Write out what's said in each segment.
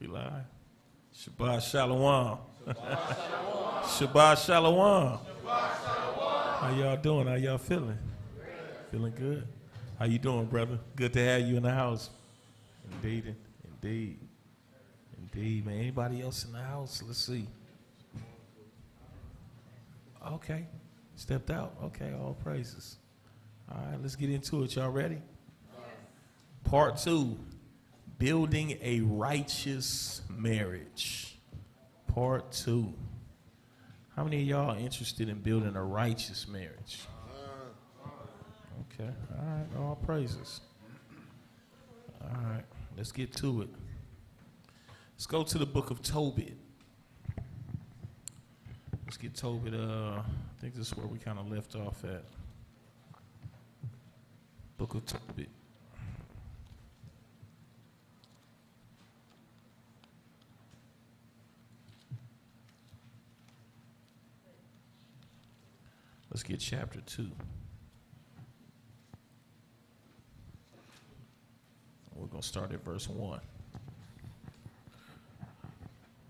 live. Shabbat Shalom. Shabbat Shalom. How y'all doing? How y'all feeling? Feeling good? How you doing, brother? Good to have you in the house. Indeed, indeed. Indeed, man. Anybody else in the house? Let's see. Okay. Stepped out. Okay, all praises. All right, let's get into it. Y'all ready? Part 2, building a righteous marriage. Part 2. How many of y'all are interested in building a righteous marriage? Okay, all right, all praises. All right, let's get to it. Let's go to the book of Tobit. Let's get Tobit, I think this is where we kind of left off at. Book of Tobit. Let's get chapter 2. We're going to start at verse 1.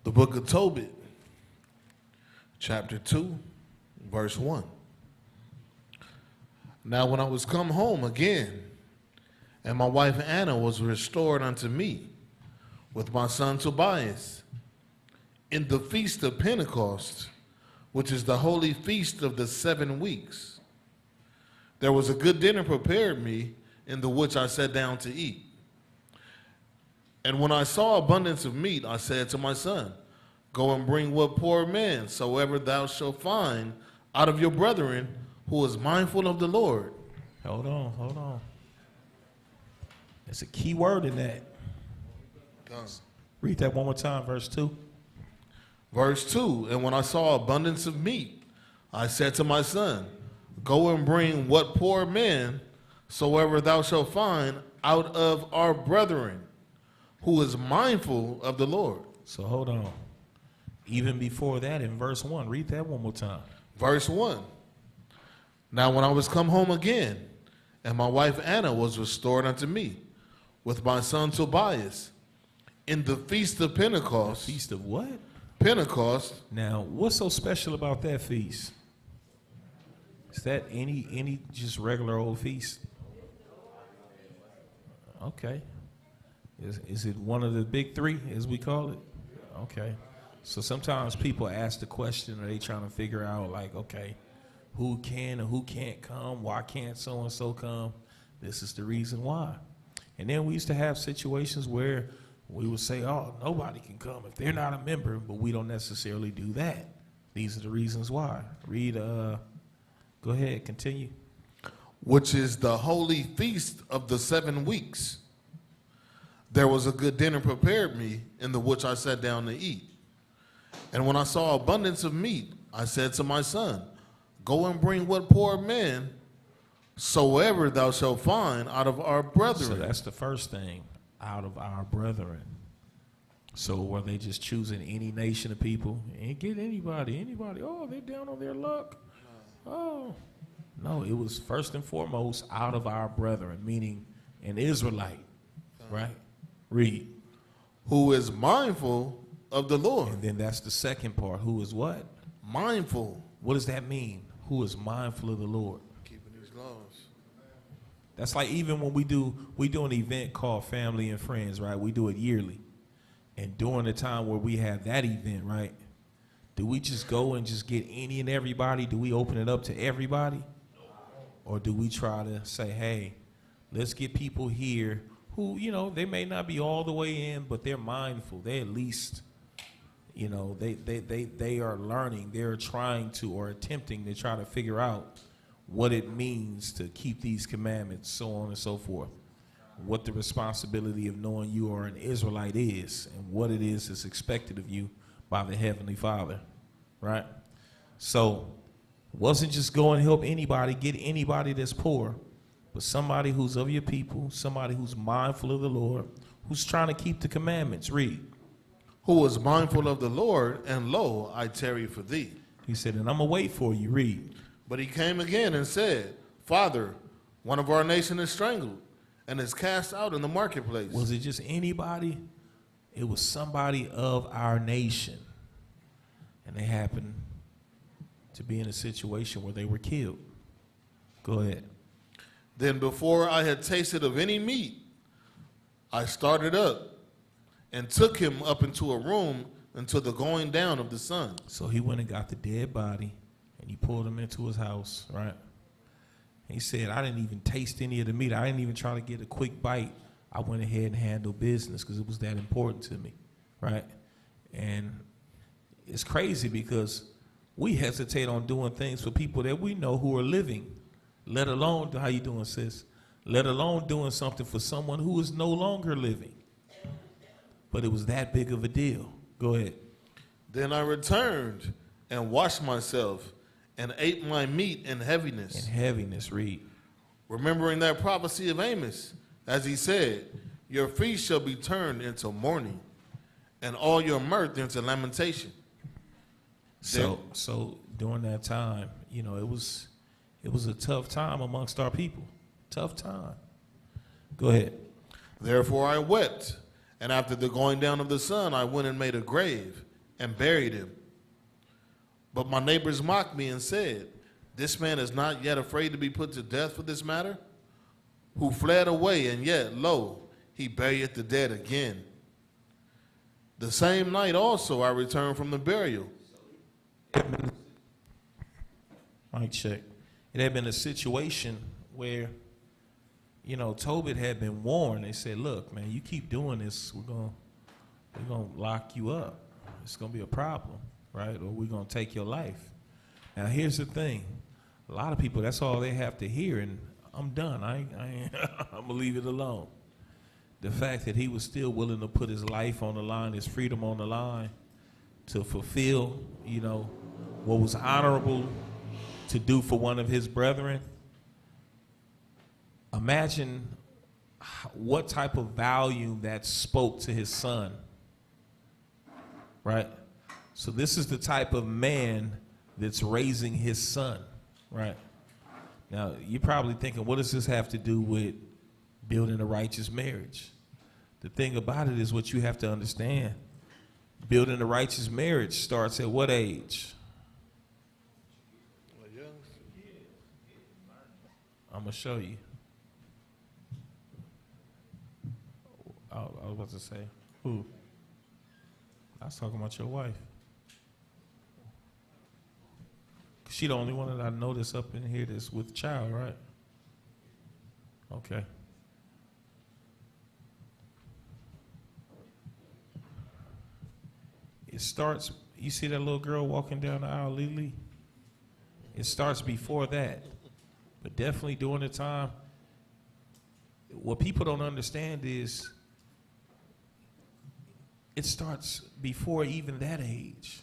The book of Tobit, chapter 2, verse 1. Now when I was come home again, and my wife Anna was restored unto me with my son Tobias, in the feast of Pentecost, which is the holy feast of the 7 weeks, there was a good dinner prepared me, in the which I sat down to eat. And when I saw abundance of meat, I said to my son, go and bring what poor man soever thou shalt find out of your brethren, who is mindful of the Lord. Hold on. There's a key word in that. Read that one more time, verse 2. Verse 2, and when I saw abundance of meat, I said to my son, go and bring what poor man soever thou shalt find out of our brethren, who is mindful of the Lord. So hold on. Even before that, in verse 1, read that one more time. Verse 1, now when I was come home again, and my wife Anna was restored unto me with my son Tobias, in the feast of Pentecost. Feast of what? Pentecost. Now, what's so special about that feast? Is that any just regular old feast? Okay. Is it one of the big 3, as we call it? Okay. So sometimes people ask the question, are they trying to figure out, like, okay, who can and who can't come? Why can't so-and-so come? This is the reason why. And then we used to have situations where we would say, oh, nobody can come if they're not a member, but we don't necessarily do that. These are the reasons why. Read, go ahead, continue. Which is the holy feast of the 7 weeks. There was a good dinner prepared me, in the which I sat down to eat. And when I saw abundance of meat, I said to my son, go and bring what poor man soever thou shalt find out of our brethren. So that's the first thing, out of our brethren. So were they just choosing any nation of people? Ain't get anybody, oh, they're down on their luck. Oh, no, it was first and foremost out of our brethren, meaning an Israelite, right? Read. Who is mindful of the Lord. And then that's the second part. Who is what? Mindful. What does that mean? Who is mindful of the Lord? Keeping his laws. That's like even when we do an event called Family and Friends, right? We do it yearly. And during the time where we have that event, right, do we just go and just get any and everybody? Do we open it up to everybody? Or do we try to say, hey, let's get people here who, you know, they may not be all the way in, but they're mindful. They at least, you know, they are learning. They're trying to or attempting to try to figure out what it means to keep these commandments, so on and so forth. What the responsibility of knowing you are an Israelite is and what it is that's expected of you by the Heavenly Father, right? So it wasn't just go and help anybody, get anybody that's poor, but somebody who's of your people, somebody who's mindful of the Lord, who's trying to keep the commandments. Read. Who is mindful of the Lord, and lo, I tarry for thee. He said, and I'm going to wait for you. Read. But he came again and said, Father, one of our nation is strangled and is cast out in the marketplace. Was it just anybody It was somebody of our nation. And they happened to be in a situation where they were killed. Go ahead. Then before I had tasted of any meat, I started up and took him up into a room until the going down of the sun. So he went and got the dead body, and he pulled him into his house, right? And he said, I didn't even taste any of the meat. I didn't even try to get a quick bite. I went ahead and handled business because it was that important to me, right? And it's crazy because we hesitate on doing things for people that we know who are living, let alone, how you doing, sis? Let alone doing something for someone who is no longer living. But it was that big of a deal. Go ahead. Then I returned and washed myself and ate my meat in heaviness. In heaviness, read. Remembering that prophecy of Amos, as he said, your feast shall be turned into mourning, and all your mirth into lamentation. So during that time, you know, it was a tough time amongst our people. Tough time. Go ahead. Therefore I wept, and after the going down of the sun, I went and made a grave and buried him. But my neighbors mocked me and said, this man is not yet afraid to be put to death for this matter? Who fled away, and yet, lo, he burieth the dead again. The same night also I returned from the burial. Mic check. It had been a situation where, you know, Tobit had been warned. They said, look, man, you keep doing this, we're gonna lock you up. It's gonna be a problem, right? Or we're gonna take your life. Now here's the thing. A lot of people, that's all they have to hear, and I'm done. I'm gonna leave it alone. The fact that he was still willing to put his life on the line, his freedom on the line, to fulfill, you know, what was honorable to do for one of his brethren. Imagine what type of value that spoke to his son, right? So this is the type of man that's raising his son, right? Now, you're probably thinking, what does this have to do with building a righteous marriage? The thing about it is what you have to understand. Building a righteous marriage starts at what age? I'm going to show you. I was about to say, who? I was talking about your wife. She the only one that I notice up in here that's with child, right? Okay. It starts, you see that little girl walking down the aisle, Lily? It starts before that. But definitely during the time, what people don't understand is it starts before even that age.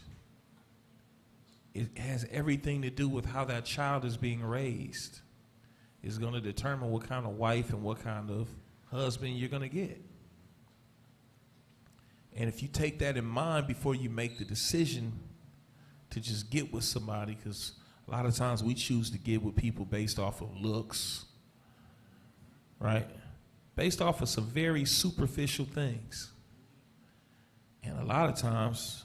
It has everything to do with how that child is being raised. It's going to determine what kind of wife and what kind of husband you're going to get. And if you take that in mind before you make the decision to just get with somebody, because a lot of times we choose to get with people based off of looks, right? Based off of some very superficial things. And a lot of times,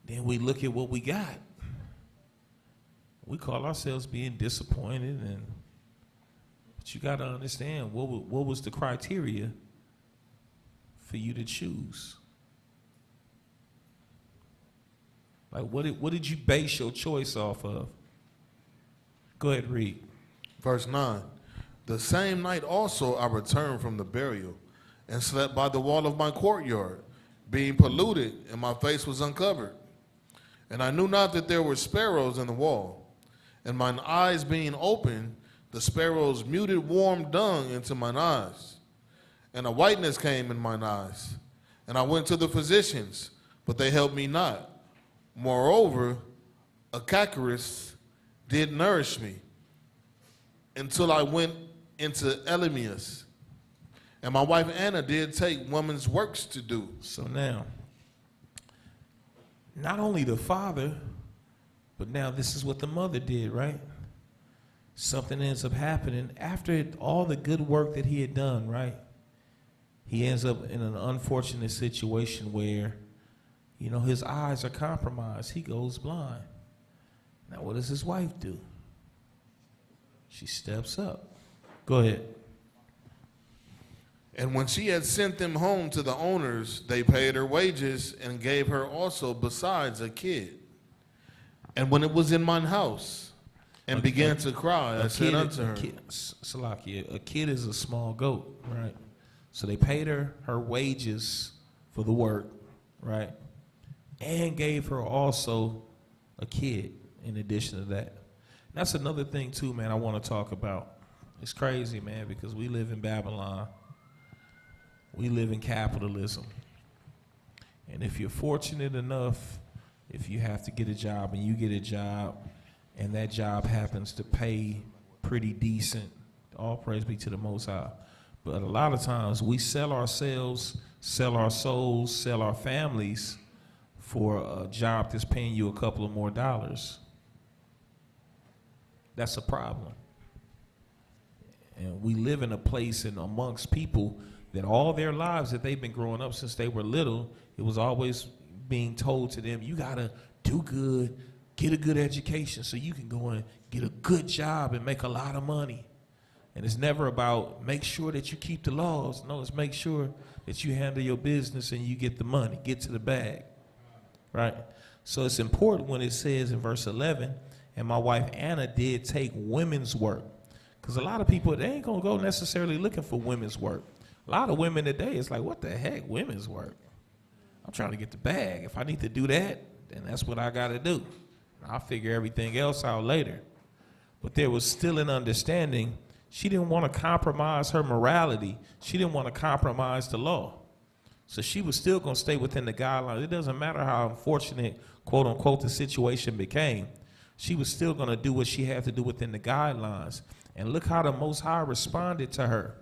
then we look at what we got. We call ourselves being disappointed, but you got to understand what was the criteria for you to choose. Like what did you base your choice off of? Go ahead, read. Verse 9. The same night also I returned from the burial and slept by the wall of my courtyard, being polluted, and my face was uncovered. And I knew not that there were sparrows in the wall. And mine eyes being open, the sparrows muted warm dung into mine eyes. And a whiteness came in mine eyes. And I went to the physicians, but they helped me not. Moreover, a Achacarus did nourish me until I went into Elemius. And my wife Anna did take woman's works to do. So now, not only the father, but now this is what the mother did, right? Something ends up happening after all the good work that he had done, right? he ends up in an unfortunate situation where, you know, his eyes are compromised. He goes blind. Now, what does his wife do? She steps up. Go ahead. And when she had sent them home to the owners, they paid her wages and gave her also besides a kid. And when it was in mine house and began to cry, I said unto her, Salakia, a kid is a small goat, right? So they paid her wages for the work, right? And gave her also a kid in addition to that. That's another thing too, man, I want to talk about. It's crazy, man, because we live in Babylon. We live in capitalism. And if you're fortunate enough, if you have to get a job and you get a job and that job happens to pay pretty decent, all praise be to the Most High. But a lot of times we sell ourselves, sell our souls, sell our families for a job that's paying you a couple of more dollars. That's a problem. And we live in a place and amongst people that all their lives that they've been growing up since they were little, it was always being told to them, you gotta do good, get a good education so you can go and get a good job and make a lot of money. And it's never about make sure that you keep the laws. No, it's make sure that you handle your business and you get the money, get to the bag, right? So it's important when it says in verse 11, and my wife Anna did take women's work. Because a lot of people, they ain't gonna go necessarily looking for women's work. A lot of women today, it's like, what the heck, women's work? I'm trying to get the bag. If I need to do that, then that's what I got to do. I'll figure everything else out later. But there was still an understanding. She didn't want to compromise her morality. She didn't want to compromise the law. So she was still going to stay within the guidelines. It doesn't matter how unfortunate, quote unquote, the situation became. She was still going to do what she had to do within the guidelines. And look how the Most High responded to her,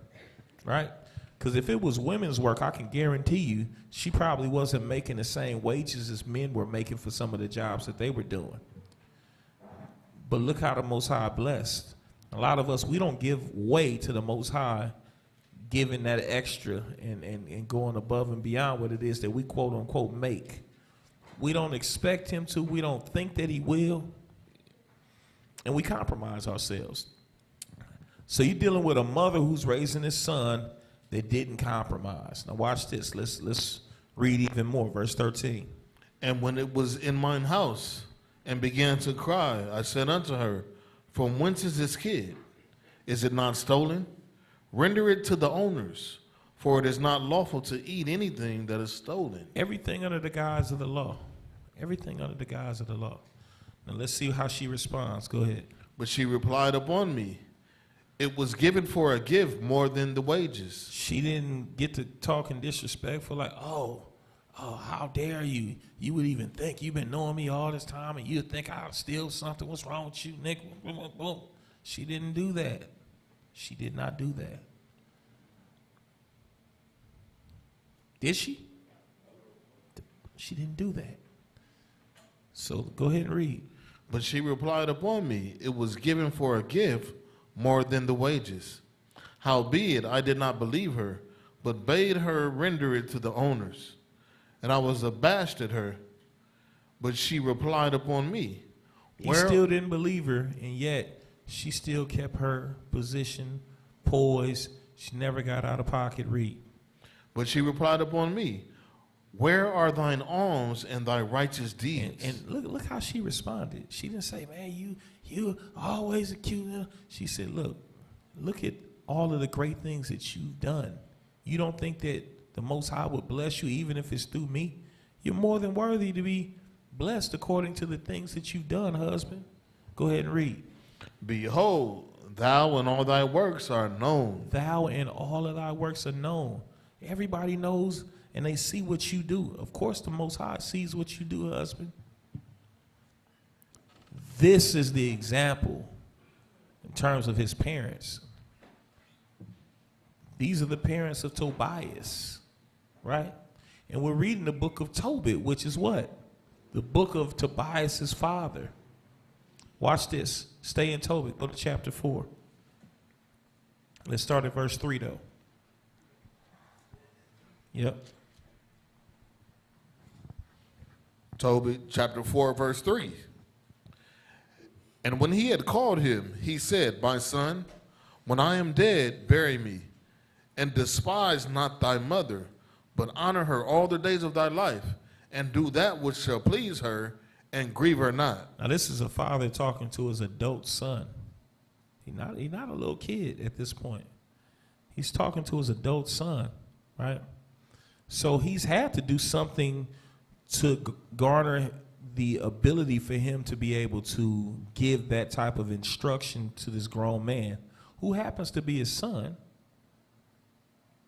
right? Because if it was women's work, I can guarantee you she probably wasn't making the same wages as men were making for some of the jobs that they were doing. But look how the Most High blessed. A lot of us, we don't give way to the Most High, giving that extra and going above and beyond what it is that we quote unquote make. We don't expect him to. We don't think that he will. And we compromise ourselves. So you're dealing with a mother who's raising his son that didn't compromise. Now watch this. Let's read even more. Verse 13. And when it was in mine house and began to cry, I said unto her, from whence is this kid? Is it not stolen? Render it to the owners, for it is not lawful to eat anything that is stolen. Everything under the guise of the law. Everything under the guise of the law. Now let's see how she responds. Go ahead. But she replied upon me, it was given for a gift more than the wages. She didn't get to talking disrespectful like, oh, how dare you? You would even think you've been knowing me all this time and you'd think I'll steal something. What's wrong with you, Nick? She didn't do that. She did not do that. Did she? She didn't do that. So go ahead and read. But she replied upon me, it was given for a gift more than the wages. Howbeit, I did not believe her, but bade her render it to the owners. And I was abashed at her, but she replied upon me. He still didn't believe her, and yet she still kept her position poised. She never got out of pocket. Read. But she replied upon me, where are thine alms and thy righteous deeds? And look how she responded. She didn't say, man, you always accuse her. She said, look at all of the great things that you've done. You don't think that the Most High would bless you even if it's through me? You're more than worthy to be blessed according to the things that you've done, husband. Go ahead and read. Behold, thou and all thy works are known. Thou and all of thy works are known. Everybody knows and they see what you do. Of course, the Most High sees what you do, husband. This is the example in terms of his parents. These are the parents of Tobias, right? And we're reading the book of Tobit, which is what? The book of Tobias's father. Watch this. Stay in Tobit. Go to chapter 4. Let's start at verse 3, though. Yep. Tobit chapter 4, verse 3. And when he had called him, he said, My son, when I am dead, bury me, and despise not thy mother, but honor her all the days of thy life, and do that which shall please her, and grieve her not. Now this is a father talking to his adult son. He's not a little kid at this point. He's talking to his adult son, right? So he's had to do something to garner the ability for him to be able to give that type of instruction to this grown man who happens to be his son,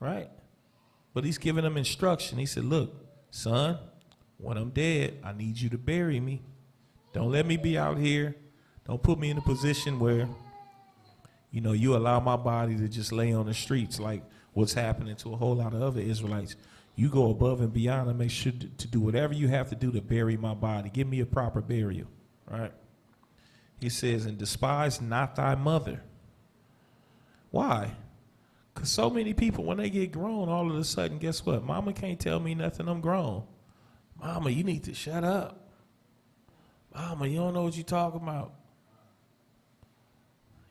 right? But he's giving him instruction. He said, look, son, when I'm dead, I need you to bury me. Don't let me be out here. Don't put me in a position where, you know, you allow my body to just lay on the streets like what's happening to a whole lot of other Israelites. You go above and beyond and make sure to do whatever you have to do to bury my body. Give me a proper burial, right? He says, and despise not thy mother. Why? Because so many people, when they get grown, all of a sudden, guess what? Mama can't tell me nothing, I'm grown. Mama, you need to shut up. Mama, you don't know what you're talking about.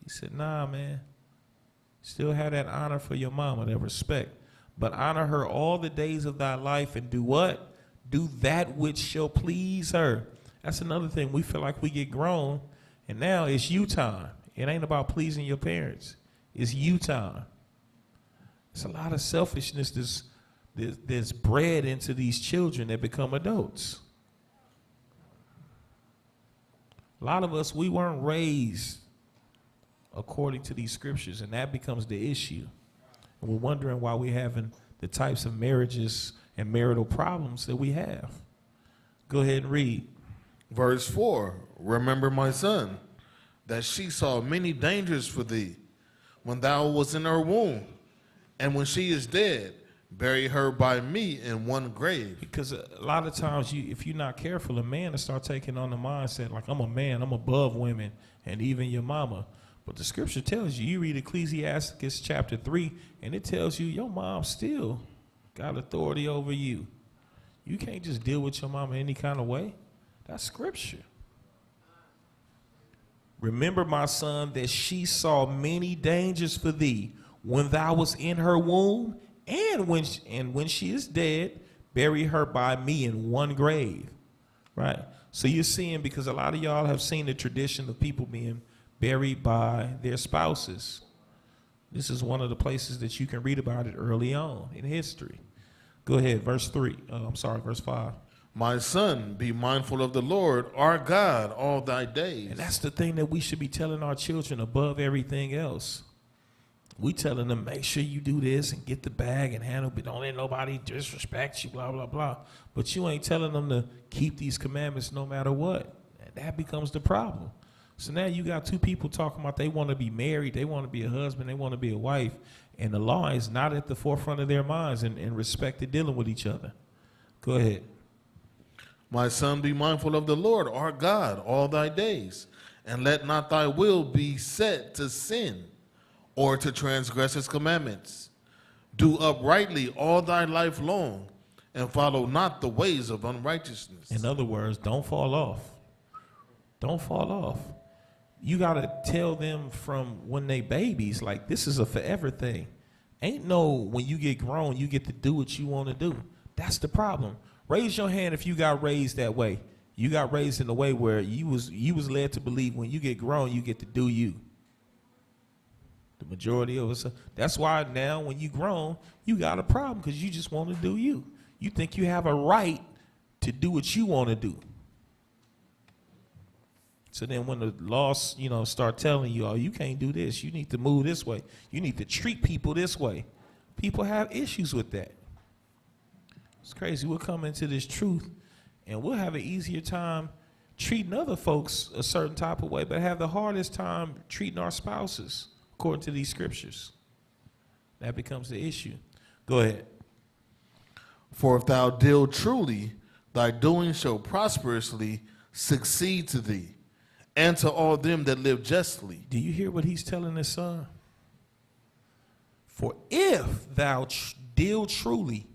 He said, nah, man. Still have that honor for your mama, that respect. But honor her all the days of thy life and do what? Do that which shall please her. That's another thing. We feel like we get grown, and now it's you time. It ain't about pleasing your parents. It's you time. It's a lot of selfishness that's bred into these children that become adults. A lot of us, we weren't raised according to these scriptures, and that becomes the issue. And we're wondering why we're having the types of marriages and marital problems that we have. Go ahead and read. Verse 4, remember, my son, that she saw many dangers for thee when thou was in her womb. And when she is dead, bury her by me in one grave. Because a lot of times, if you're not careful, a man will start taking on the mindset, like, I'm a man, I'm above women, and even your mama. But the scripture tells you, you read Ecclesiastes chapter 3, and it tells you your mom still got authority over you. You can't just deal with your mama any kind of way. That's scripture. Remember, my son, that she saw many dangers for thee when thou was in her womb, and when she is dead, bury her by me in one grave. Right? So you're seeing, because a lot of y'all have seen the tradition of people being buried by their spouses. This is one of the places that you can read about it early on in history. Go ahead, verse 5. My son, be mindful of the Lord our God all thy days. And that's the thing that we should be telling our children above everything else. We telling them, make sure you do this and get the bag and handle it. Don't let nobody disrespect you, blah, blah, blah. But you ain't telling them to keep these commandments no matter what. And that becomes the problem. So now you got two people talking about they want to be married, they want to be a husband, they want to be a wife, and the law is not at the forefront of their minds in respect to dealing with each other. Go ahead. My son, be mindful of the Lord our God all thy days, and let not thy will be set to sin or to transgress his commandments. Do uprightly all thy life long, and follow not the ways of unrighteousness. In other words, don't fall off. Don't fall off. You got to tell them from when they babies, like, this is a forever thing. Ain't no when you get grown, you get to do what you want to do. That's the problem. Raise your hand if you got raised that way. You got raised in a way where you was led to believe when you get grown, you get to do you. The majority of us. That's why now when you grown, you got a problem because you just want to do you. You think you have a right to do what you want to do. So then when the laws, start telling you, oh, you can't do this. You need to move this way. You need to treat people this way. People have issues with that. It's crazy. We'll come into this truth and we'll have an easier time treating other folks a certain type of way, but have the hardest time treating our spouses according to these scriptures. That becomes the issue. Go ahead. For if thou deal truly, thy doing shall prosperously succeed to thee, and to all them that live justly. Do you hear what he's telling his son? For if thou deal truly,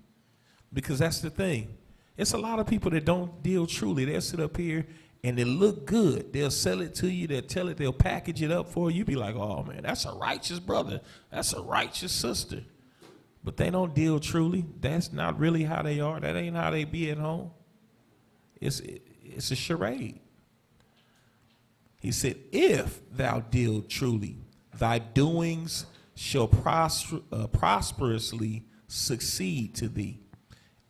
Because that's the thing. It's a lot of people that don't deal truly. They'll sit up here and they look good. They'll sell it to you. They'll tell it. They'll package it up for you. You be like, oh, man, that's a righteous brother. That's a righteous sister. But they don't deal truly. That's not really how they are. That ain't how they be at home. It's a charade. He said, if thou deal truly, thy doings shall prosperously succeed to thee,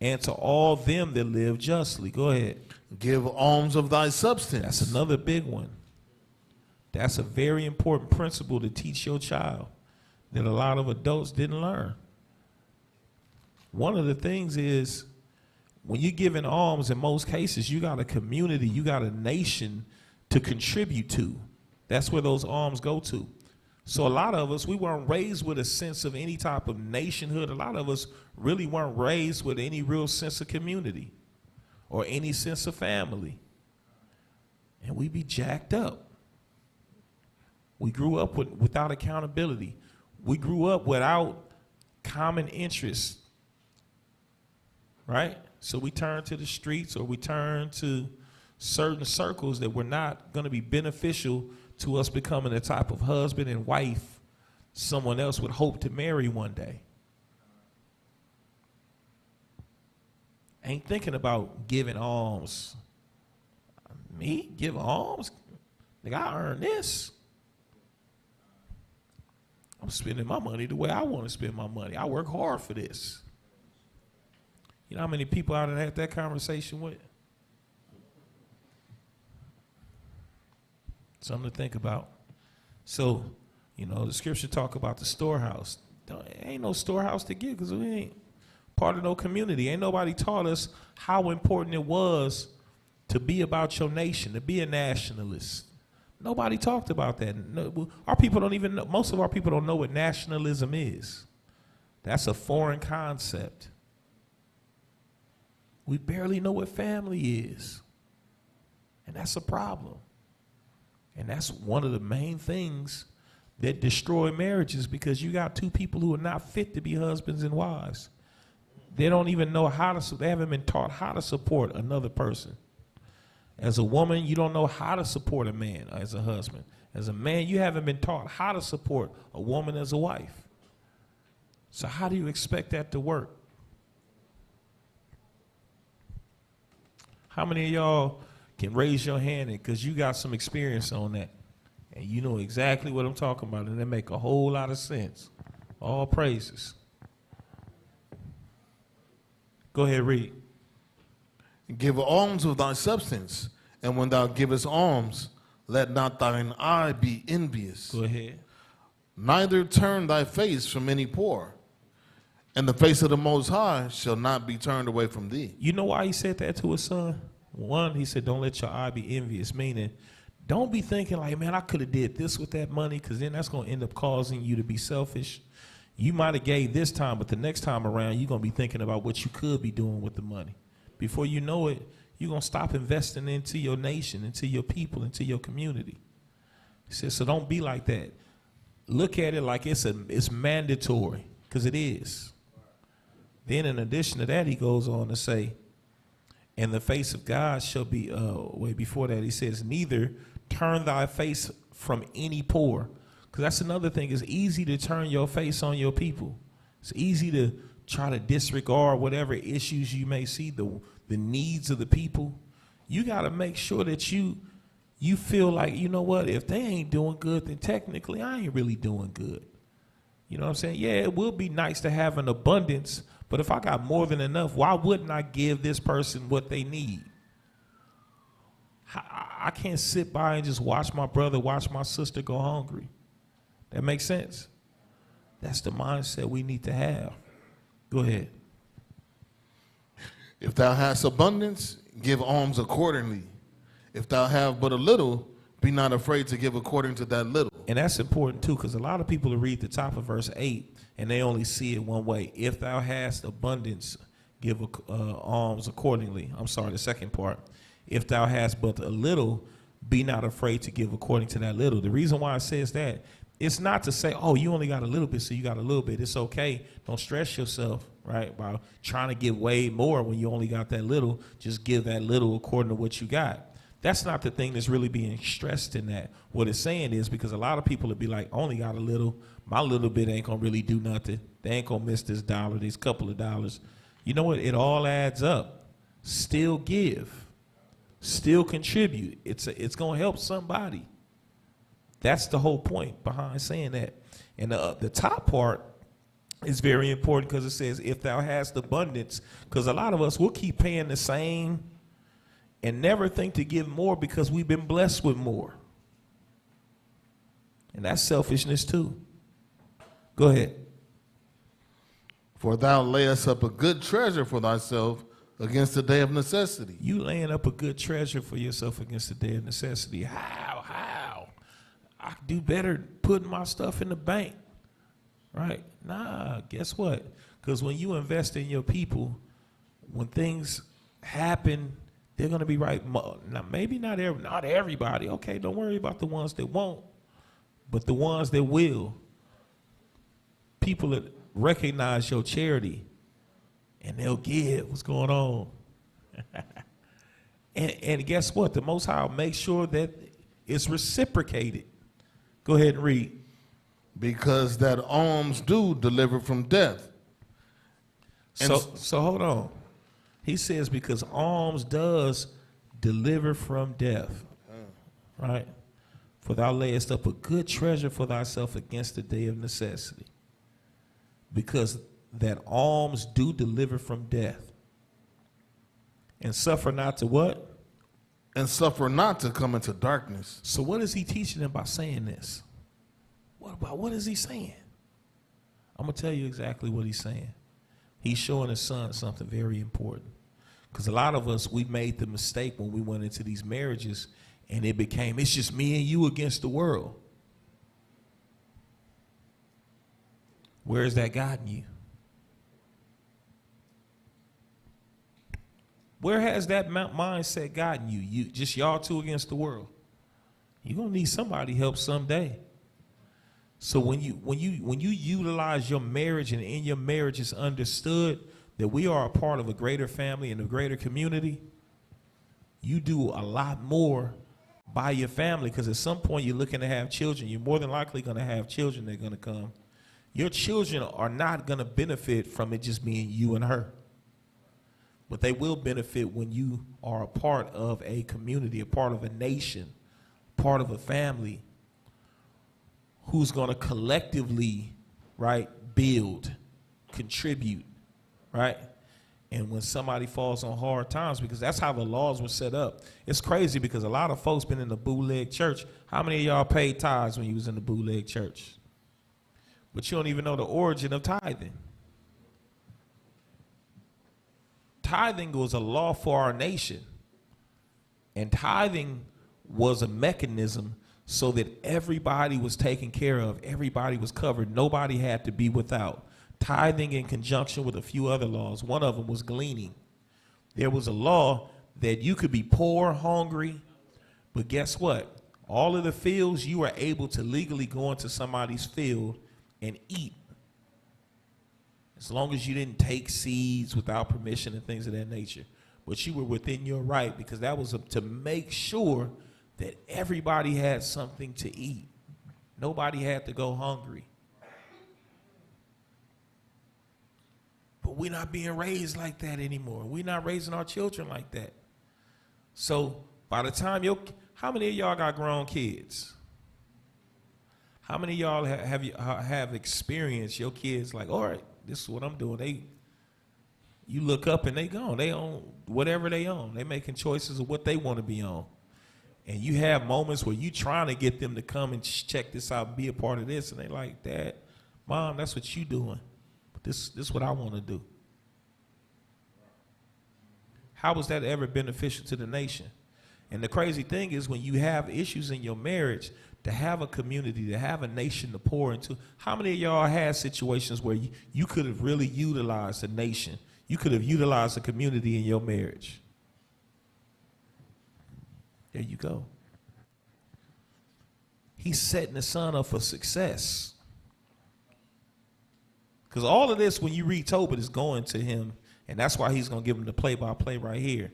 and to all them that live justly. Go ahead. Give alms of thy substance. That's another big one. That's a very important principle to teach your child that a lot of adults didn't learn. One of the things is when you're giving alms, in most cases, you got a community, you got a nation to contribute to. That's where those alms go to. So a lot of us, we weren't raised with a sense of any type of nationhood. A lot of us really weren't raised with any real sense of community or any sense of family. And we be jacked up. We grew up without accountability. We grew up without common interests, right? So we turn to the streets, or we turn to certain circles that were not going to be beneficial to us becoming the type of husband and wife someone else would hope to marry one day. Ain't thinking about giving alms. Me? Give alms? Nigga, I earned this. I'm spending my money the way I want to spend my money. I work hard for this. You know how many people I done had that conversation with? Something to think about. So, you know, the scripture talk about the storehouse. Ain't no storehouse to give because we ain't part of no community. Ain't nobody taught us how important it was to be about your nation, to be a nationalist. Nobody talked about that. No, our people don't even know, most of our people don't know what nationalism is. That's a foreign concept. We barely know what family is. And that's a problem. And that's one of the main things that destroy marriages, because you got two people who are not fit to be husbands and wives. They don't even know they haven't been taught how to support another person. As a woman, you don't know how to support a man as a husband. As a man, you haven't been taught how to support a woman as a wife. So how do you expect that to work? How many of y'all can raise your hand because you got some experience on that? And you know exactly what I'm talking about, and they make a whole lot of sense. All praises. Go ahead, read. Give alms of thy substance, and when thou givest alms, let not thine eye be envious. Go ahead. Neither turn thy face from any poor, and the face of the Most High shall not be turned away from thee. You know why he said that to his son? One, he said, don't let your eye be envious, meaning don't be thinking like, man, I could have did this with that money, because then that's going to end up causing you to be selfish. You might have gave this time, but the next time around, you're going to be thinking about what you could be doing with the money. Before you know it, you're going to stop investing into your nation, into your people, into your community. He said, so don't be like that. Look at it like it's mandatory, because it is. Then in addition to that, he goes on to say, and the face of God shall be, before that he says, neither turn thy face from any poor. Because that's another thing. It's easy to turn your face on your people. It's easy to try to disregard whatever issues you may see, the needs of the people. You got to make sure that you feel like, you know what, if they ain't doing good, then technically I ain't really doing good. You know what I'm saying? Yeah, it will be nice to have an abundance, but if I got more than enough, why wouldn't I give this person what they need? I can't sit by and just watch my brother, watch my sister go hungry. That makes sense? That's the mindset we need to have. Go ahead. If thou hast abundance, give alms accordingly. If thou have but a little, be not afraid to give according to that little. And that's important too, because a lot of people will read the top of verse 8 and they only see it one way. If thou hast abundance, give alms accordingly. I'm sorry, the second part. If thou hast but a little, be not afraid to give according to that little. The reason why it says that, it's not to say, oh, you only got a little bit, so you got a little bit. It's okay. Don't stress yourself, right, by trying to give way more when you only got that little. Just give that little according to what you got. That's not the thing that's really being stressed in that. What it's saying is, because a lot of people would be like, only got a little. My little bit ain't going to really do nothing. They ain't going to miss this dollar, these couple of dollars. You know what? It all adds up. Still give. Still contribute. It's going to help somebody. That's the whole point behind saying that. And the top part is very important because it says, if thou hast abundance, because a lot of us will keep paying the same and never think to give more because we've been blessed with more. And that's selfishness too. Go ahead. For thou layest up a good treasure for thyself against the day of necessity. You laying up a good treasure for yourself against the day of necessity. How? I do better putting my stuff in the bank. Right? Nah, guess what? Because when you invest in your people, when things happen, they're going to be right. Now, maybe not everybody. Okay, don't worry about the ones that won't. But the ones that will, people that recognize your charity, and they'll give. What's going on? and guess what? The Most High will make sure that it's reciprocated. Go ahead and read. Because that alms do deliver from death. And so hold on. He says because alms does deliver from death. Right? For thou layest up a good treasure for thyself against the day of necessity. Because that alms do deliver from death. And suffer not to what? And suffer not to come into darkness. So what is he teaching them by saying this? What is he saying? I'm going to tell you exactly what he's saying. He's showing his son something very important. Because a lot of us, we made the mistake when we went into these marriages and it became, it's just me and you against the world. Where has that gotten you? Where has that mindset gotten you? Just y'all two against the world. You're gonna need somebody help someday. So when you utilize your marriage and in your marriage it's understood that we are a part of a greater family and a greater community, you do a lot more by your family, because at some point you're looking to have children. You're more than likely gonna have children that are gonna come. Your children are not gonna benefit from it just being you and her. But they will benefit when you are a part of a community, a part of a nation, part of a family who's going to collectively, right, build, contribute, right? And when somebody falls on hard times, because that's how the laws were set up. It's crazy because a lot of folks been in the bootleg church. How many of y'all paid tithes when you was in the bootleg church? But you don't even know the origin of tithing. Tithing was a law for our nation. And tithing was a mechanism so that everybody was taken care of. Everybody was covered. Nobody had to be without. Tithing in conjunction with a few other laws. One of them was gleaning. There was a law that you could be poor, hungry, but guess what? All of the fields, you were able to legally go into somebody's field and eat. As long as you didn't take seeds without permission and things of that nature. But you were within your right, because that was to make sure that everybody had something to eat. Nobody had to go hungry. But we're not being raised like that anymore. We're not raising our children like that. So by the time how many of y'all got grown kids? How many of y'all have experienced your kids like, all right, this is what I'm doing. You look up and they gone. They own whatever they own. They making choices of what they want to be on. And you have moments where you trying to get them to come and check this out and be a part of this. And they like, Dad, Mom, that's what you doing. But this is what I want to do. How was that ever beneficial to the nation? And the crazy thing is when you have issues in your marriage, to have a community, to have a nation to pour into. How many of y'all had situations where you could have really utilized a nation? You could have utilized a community in your marriage. There you go. He's setting the son up for success. Because all of this, when you read Tobit, is going to him, and that's why he's going to give him the play-by-play right here.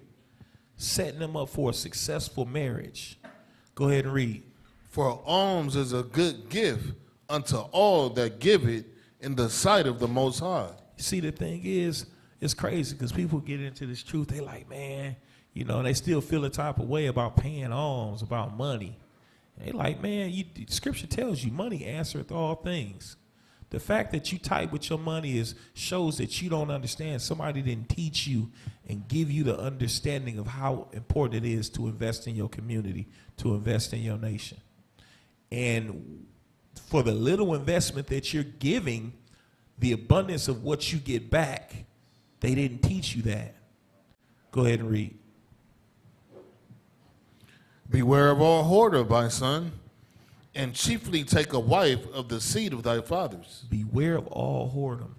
Setting him up for a successful marriage. Go ahead and read. For alms is a good gift unto all that give it in the sight of the Most High. See, the thing is, it's crazy because people get into this truth. They like, man, you know, and they still feel the type of way about paying alms, about money. And they like, man, Scripture tells you money answereth all things. The fact that you type with your money shows that you don't understand. Somebody didn't teach you and give you the understanding of how important it is to invest in your community, to invest in your nation. And for the little investment that you're giving, the abundance of what you get back, they didn't teach you that. Go ahead and read. Beware of all hoarder, my son, and chiefly take a wife of the seed of thy fathers. Beware of all whoredom.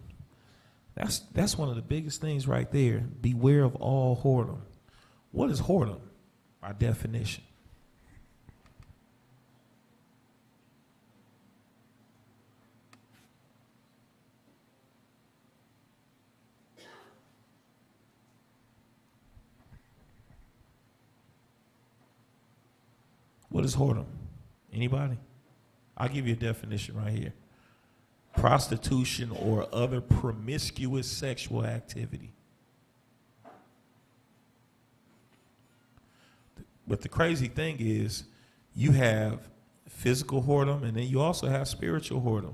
That's one of the biggest things right there. Beware of all whoredom. What is whoredom? By definition. What is whoredom? Anybody? I'll give you a definition right here. Prostitution or other promiscuous sexual activity. But the crazy thing is, you have physical whoredom, and then you also have spiritual whoredom.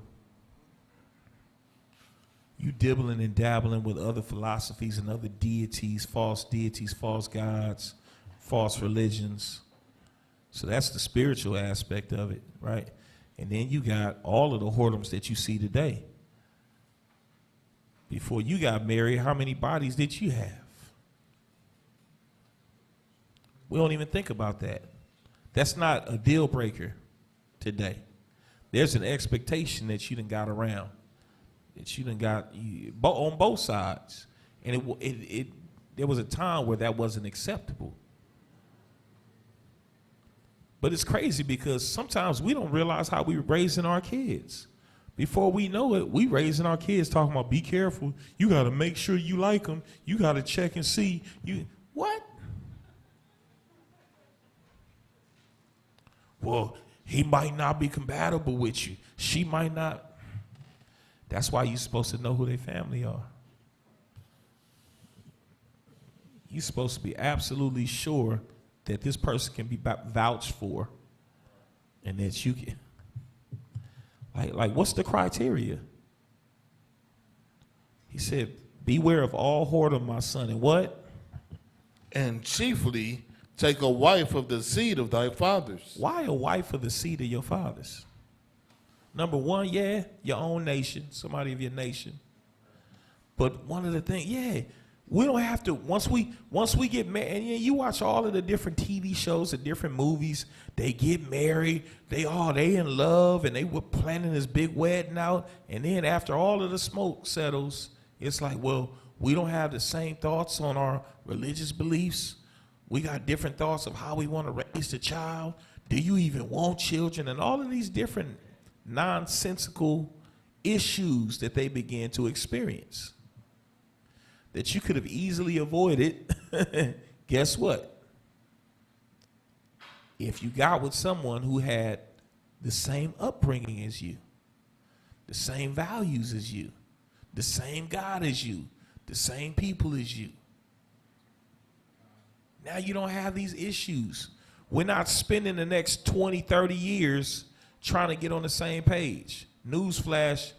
You dibbling and dabbling with other philosophies and other deities, false gods, false religions. So that's the spiritual aspect of it, right? And then you got all of the whoredoms that you see today. Before you got married, how many bodies did you have? We don't even think about that. That's not a deal breaker today. There's an expectation that you done got around, that you done got on both sides. And there was a time where that wasn't acceptable. But it's crazy because sometimes we don't realize how we're raising our kids. Before we know it, we raising our kids talking about, be careful. You got to make sure you like them. You got to check and see. What? Well, he might not be compatible with you. She might not. That's why you're supposed to know who their family are. You're supposed to be absolutely sure that this person can be vouched for, and that you can, like what's the criteria? He said, beware of all whoredom, my son, and what? And chiefly take a wife of the seed of thy fathers. Why a wife of the seed of your fathers? Number one, yeah, your own nation, somebody of your nation. But one of the things, we don't have to, once we get married, and you watch all of the different TV shows and different movies, they get married, they in love, and they were planning this big wedding out, and then after all of the smoke settles, it's like, well, we don't have the same thoughts on our religious beliefs. We got different thoughts of how we want to raise the child. Do you even want children? And all of these different nonsensical issues that they begin to experience that you could have easily avoided. Guess what? If you got with someone who had the same upbringing as you, the same values as you, the same God as you, the same people as you, now you don't have these issues. We're not spending the next 20, 30 years trying to get on the same page. Newsflash,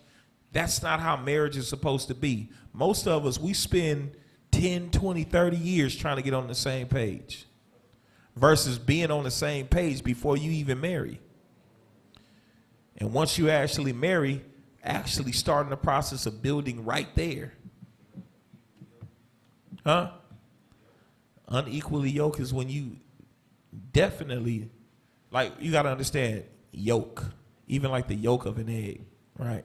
that's not how marriage is supposed to be. Most of us, we spend 10, 20, 30 years trying to get on the same page versus being on the same page before you even marry. And once you actually marry, actually starting the process of building right there. Huh? Unequally yoked is when you definitely, like, you got to understand yolk, even like the yolk of an egg, right?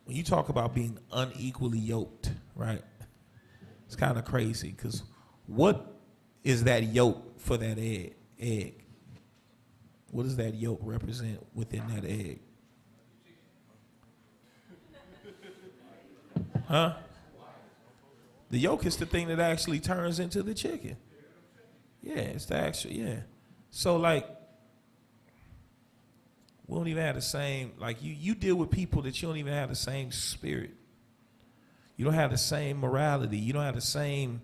When you talk about being unequally yoked, right, it's kind of crazy because what is that yolk for that egg? What does that yolk represent within that egg? Huh? The yolk is the thing that actually turns into the chicken. Yeah, it's the actual, yeah. So like, we don't even have the same, like you deal with people that you don't even have the same spirit. You don't have the same morality. You don't have the same,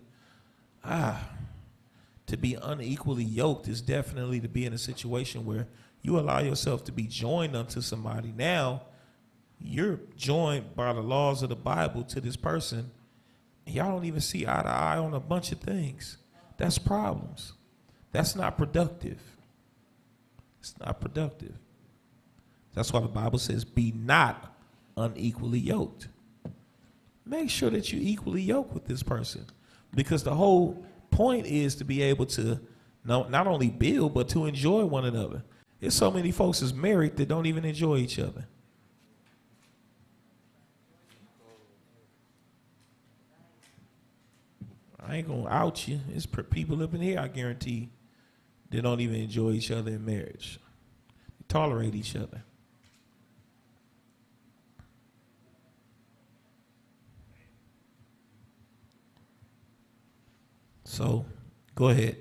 to be unequally yoked is definitely to be in a situation where you allow yourself to be joined unto somebody. Now, you're joined by the laws of the Bible to this person. Y'all don't even see eye to eye on a bunch of things. That's problems. That's not productive. It's not productive. That's why the Bible says, be not unequally yoked. Make sure that you equally yoked with this person. Because the whole point is to be able to not only build, but to enjoy one another. There's so many folks that's married that don't even enjoy each other. I ain't gonna out you. It's people up in here, I guarantee, they don't even enjoy each other in marriage. They tolerate each other. So, go ahead.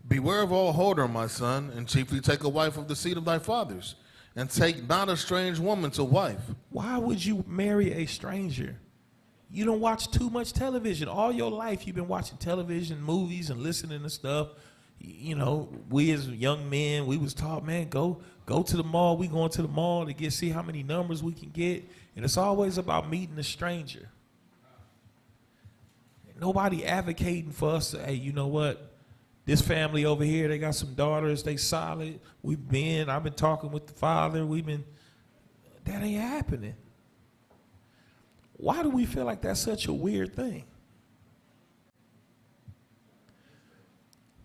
Beware of all whoredom, my son, and chiefly take a wife of the seed of thy fathers, and take not a strange woman to wife. Why would you marry a stranger? You don't watch too much television. All your life you've been watching television, movies, and listening to stuff. You know, we as young men, we was taught, man, go to the mall. We going to the mall to see how many numbers we can get. And it's always about meeting a stranger. Nobody advocating for us to, hey, you know what? This family over here, they got some daughters, they solid. I've been talking with the father. That ain't happening. Why do we feel like that's such a weird thing?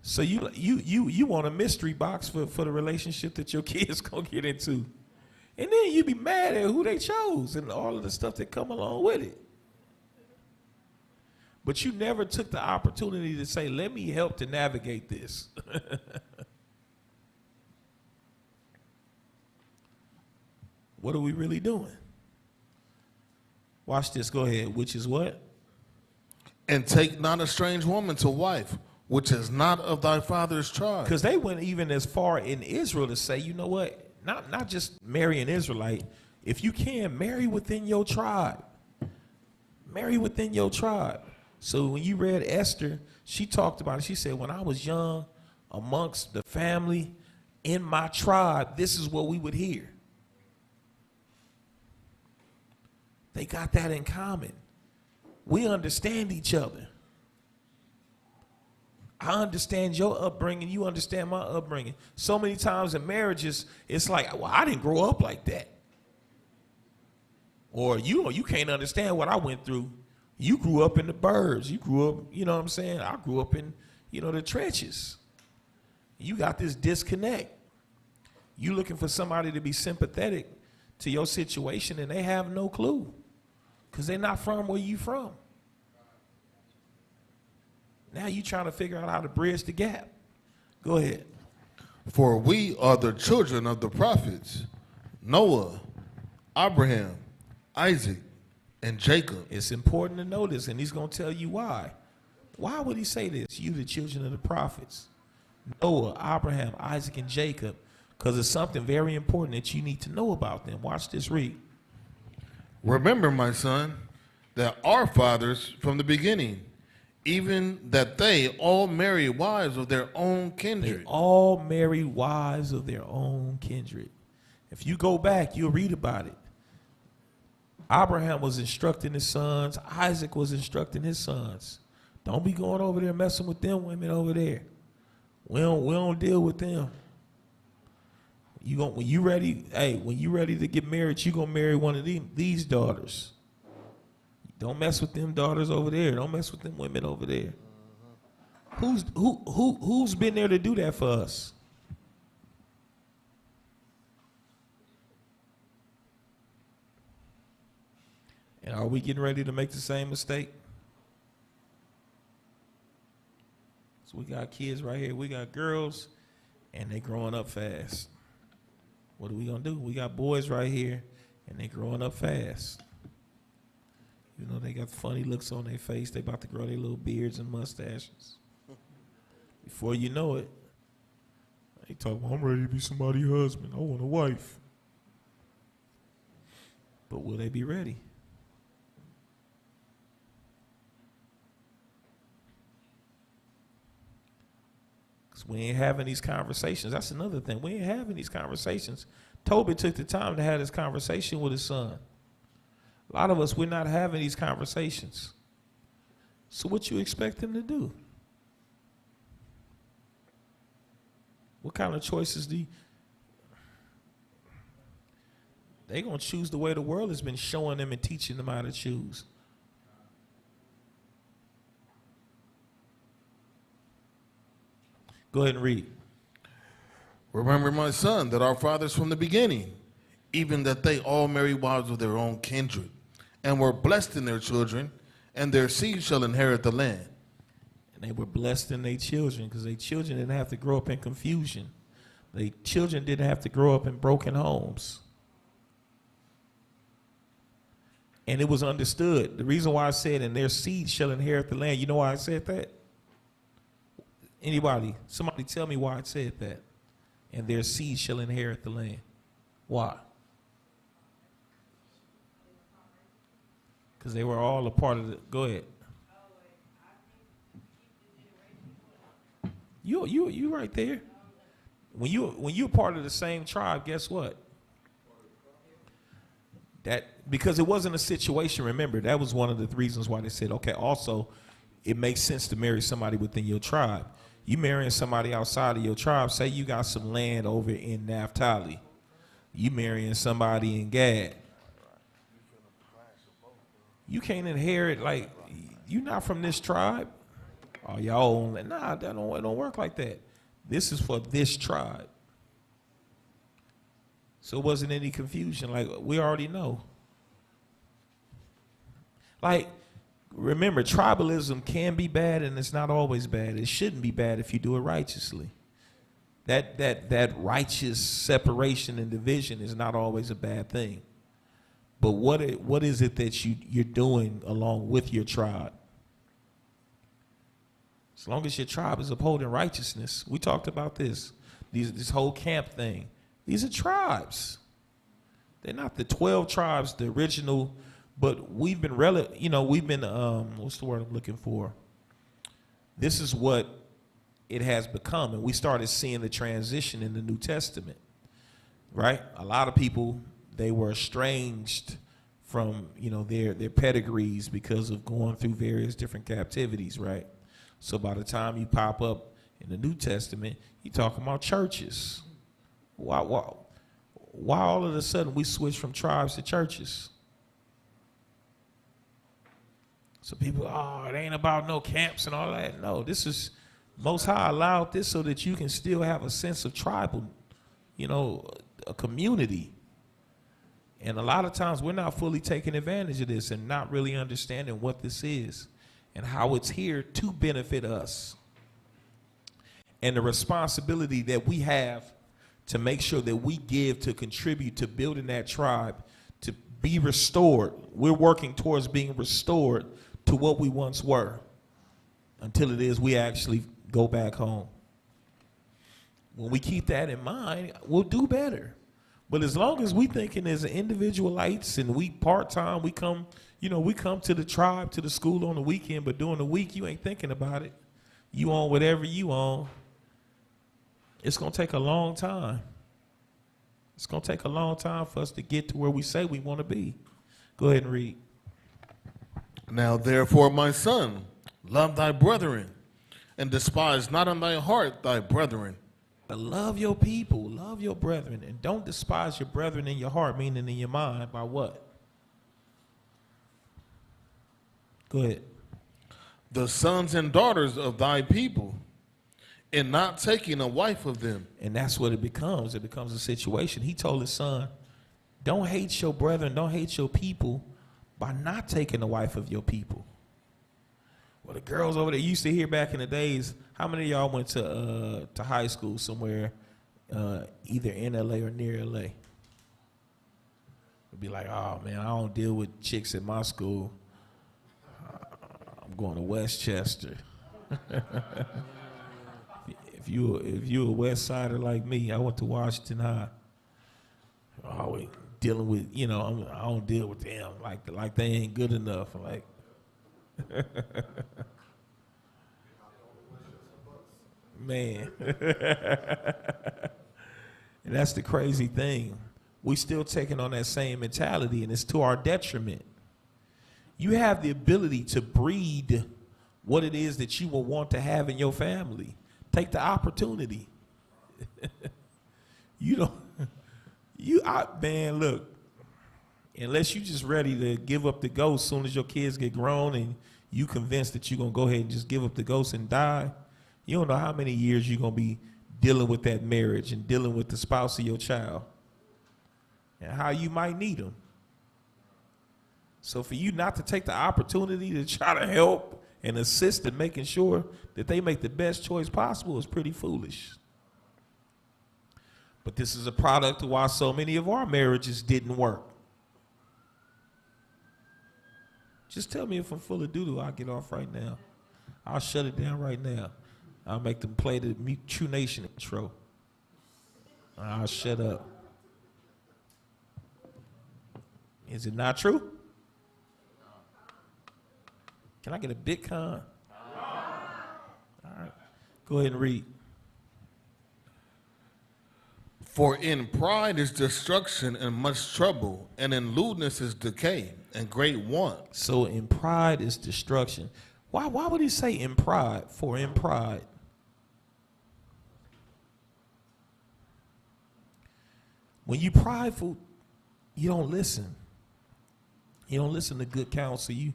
So you want a mystery box for the relationship that your kids gonna get into. And then you be mad at who they chose and all of the stuff that come along with it. But you never took the opportunity to say, let me help to navigate this. What are we really doing? Watch this. Go ahead. Which is what? And take not a strange woman to wife, which is not of thy father's tribe. Because they went even as far in Israel to say, you know what? Not just marry an Israelite. If you can, marry within your tribe. Marry within your tribe. So when you read Esther, she talked about it. She said, when I was young, amongst the family, in my tribe, this is what we would hear. They got that in common. We understand each other. I understand your upbringing. You understand my upbringing. So many times in marriages, it's like, well, I didn't grow up like that. Or you can't understand what I went through. You grew up in the burbs. You grew up, you know what I'm saying? I grew up in, the trenches. You got this disconnect. You looking for somebody to be sympathetic to your situation, and they have no clue because they're not from where you from. Now you trying to figure out how to bridge the gap. Go ahead. For we are the children of the prophets, Noah, Abraham, Isaac, and Jacob. It's important to know this, and he's going to tell you why. Why would he say this? You, the children of the prophets, Noah, Abraham, Isaac, and Jacob, because it's something very important that you need to know about them. Watch this, read. Remember, my son, that our fathers from the beginning, even that they all married wives of their own kindred. They all married wives of their own kindred. If you go back, you'll read about it. Abraham was instructing his sons. Isaac was instructing his sons. Don't be going over there messing with them women over there. We don't deal with them. When you ready to get married, you gonna marry one of these daughters. Don't mess with them daughters over there. Don't mess with them women over there. Who's been there to do that for us? And are we getting ready to make the same mistake? So we got kids right here. We got girls, and they growing up fast. What are we gonna do? We got boys right here, and they growing up fast. You know, they got funny looks on their face. They about to grow their little beards and mustaches. Before you know it, they talk, well, I'm ready to be somebody's husband. I want a wife. But will they be ready? Because we ain't having these conversations. That's another thing. We ain't having these conversations. Toby took the time to have this conversation with his son. A lot of us, we're not having these conversations. So what you expect him to do? What kind of choices do you... They're going to choose the way the world has been showing them and teaching them how to choose. Go ahead and read. Remember, my son, that our fathers from the beginning, even that they all married wives of their own kindred, and were blessed in their children, and their seed shall inherit the land. And they were blessed in their children because their children didn't have to grow up in confusion. Their children didn't have to grow up in broken homes. And it was understood. The reason why I said, and their seed shall inherit the land, you know why I said that? Anybody? Somebody tell me why I said that. And their seed shall inherit the land. Why? Because they were all a part of the, go ahead. You right there. When you're part of the same tribe, guess what? That because it wasn't a situation, remember, that was one of the reasons why they said, okay, also, it makes sense to marry somebody within your tribe. You marrying somebody outside of your tribe, say you got some land over in Naphtali. You marrying somebody in Gad. You can't inherit, like, you not from this tribe. Oh, y'all own, nah, that don't work like that. This is for this tribe. So it wasn't any confusion. Like, we already know. Like, remember, tribalism can be bad and it's not always bad. It shouldn't be bad if you do it righteously. That righteous separation and division is not always a bad thing. But what is it that you're doing along with your tribe? As long as your tribe is upholding righteousness, we talked about this whole camp thing. These are tribes. They're not the 12 tribes, the original, but we've been, what's the word I'm looking for? This is what it has become, and we started seeing the transition in the New Testament, right? A lot of people, they were estranged from, their pedigrees because of going through various different captivities, right? So by the time you pop up in the New Testament, you're talking about churches. Why all of a sudden we switch from tribes to churches? So people, it ain't about no camps and all that. No, this is, Most High allowed this so that you can still have a sense of tribal, a community. And a lot of times we're not fully taking advantage of this and not really understanding what this is and how it's here to benefit us. And the responsibility that we have to make sure that we give to contribute to building that tribe to be restored. We're working towards being restored to what we once were until it is we actually go back home. When we keep that in mind, we'll do better. But as long as we thinking as individualites and we part-time, we come to the tribe, to the school on the weekend, but during the week you ain't thinking about it. You on whatever you on. It's going to take a long time. It's going to take a long time for us to get to where we say we want to be. Go ahead and read. Now therefore, my son, love thy brethren, and despise not in thy heart thy brethren. But love your people, love your brethren, and don't despise your brethren in your heart, meaning in your mind, by what? Go ahead. The sons and daughters of thy people, and not taking a wife of them. And that's what it becomes. It becomes a situation. He told his son, don't hate your brethren, don't hate your people by not taking a wife of your people. Well, the girls over there, you used to hear back in the days, how many of y'all went to high school somewhere, either in LA or near LA? It'd be like, oh man, I don't deal with chicks at my school. I'm going to Westchester. If you a West Sider like me, I went to Washington High. Always dealing with, I don't deal with them like they ain't good enough. Like, man. And that's the crazy thing. We still taking on that same mentality, and it's to our detriment. You have the ability to breed what it is that you will want to have in your family. Take the opportunity. Man, look, unless you just ready to give up the ghost as soon as your kids get grown and you convinced that you're going to go ahead and just give up the ghost and die, you don't know how many years you're going to be dealing with that marriage and dealing with the spouse of your child and how you might need them. So for you not to take the opportunity to try to help and assist in making sure that they make the best choice possible is pretty foolish. But this is a product of why so many of our marriages didn't work. Just tell me if I'm full of doo-doo, I'll get off right now. I'll shut it down right now. I'll make them play the True Nation intro. I'll shut up. Is it not true? Can I get a Bitcoin? All right. Go ahead and read. For in pride is destruction and much trouble, and in lewdness is decay and great want. So in pride is destruction. Why would he say in pride? For in pride. When you prideful, you don't listen. You don't listen to good counsel. You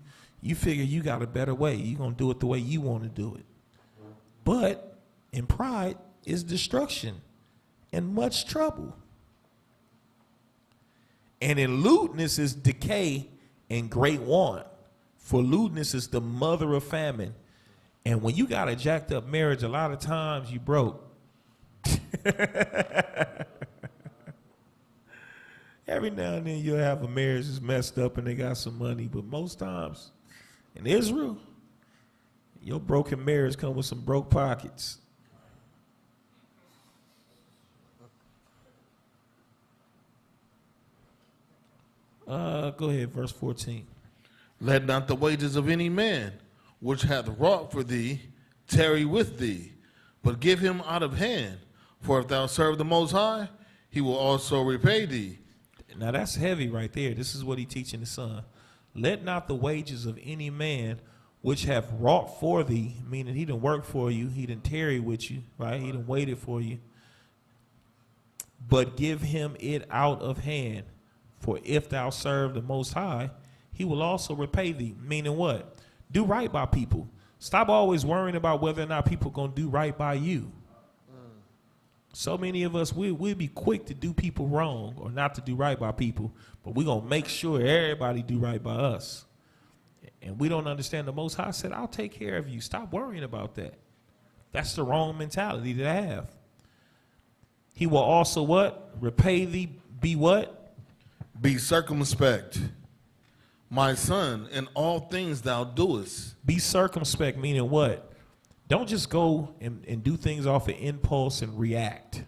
figure you got a better way. You're going to do it the way you want to do it. But in pride is destruction and much trouble. And in lewdness is decay and great want. For lewdness is the mother of famine. And when you got a jacked up marriage, a lot of times you broke. Every now and then you'll have a marriage that's messed up and they got some money. But most times in Israel, your broken marriage come with some broke pockets. Go ahead, verse 14. Let not the wages of any man, which hath wrought for thee, tarry with thee, but give him out of hand. For if thou serve the Most High, he will also repay thee. Now that's heavy right there. This is what he teaching the son. Let not the wages of any man which have wrought for thee, meaning he done worked for you, he done tarry with you, right? He done waited for you. But give him it out of hand. For if thou serve the Most High, he will also repay thee. Meaning what? Do right by people. Stop always worrying about whether or not people going to do right by you. So many of us, we'll be quick to do people wrong or not to do right by people, but we're going to make sure everybody do right by us. And we don't understand the Most High said, I'll take care of you. Stop worrying about that. That's the wrong mentality to have. He will also what? Repay thee, be what? Be circumspect, my son, in all things thou doest. Be circumspect, meaning what? Don't just go and do things off of impulse and react.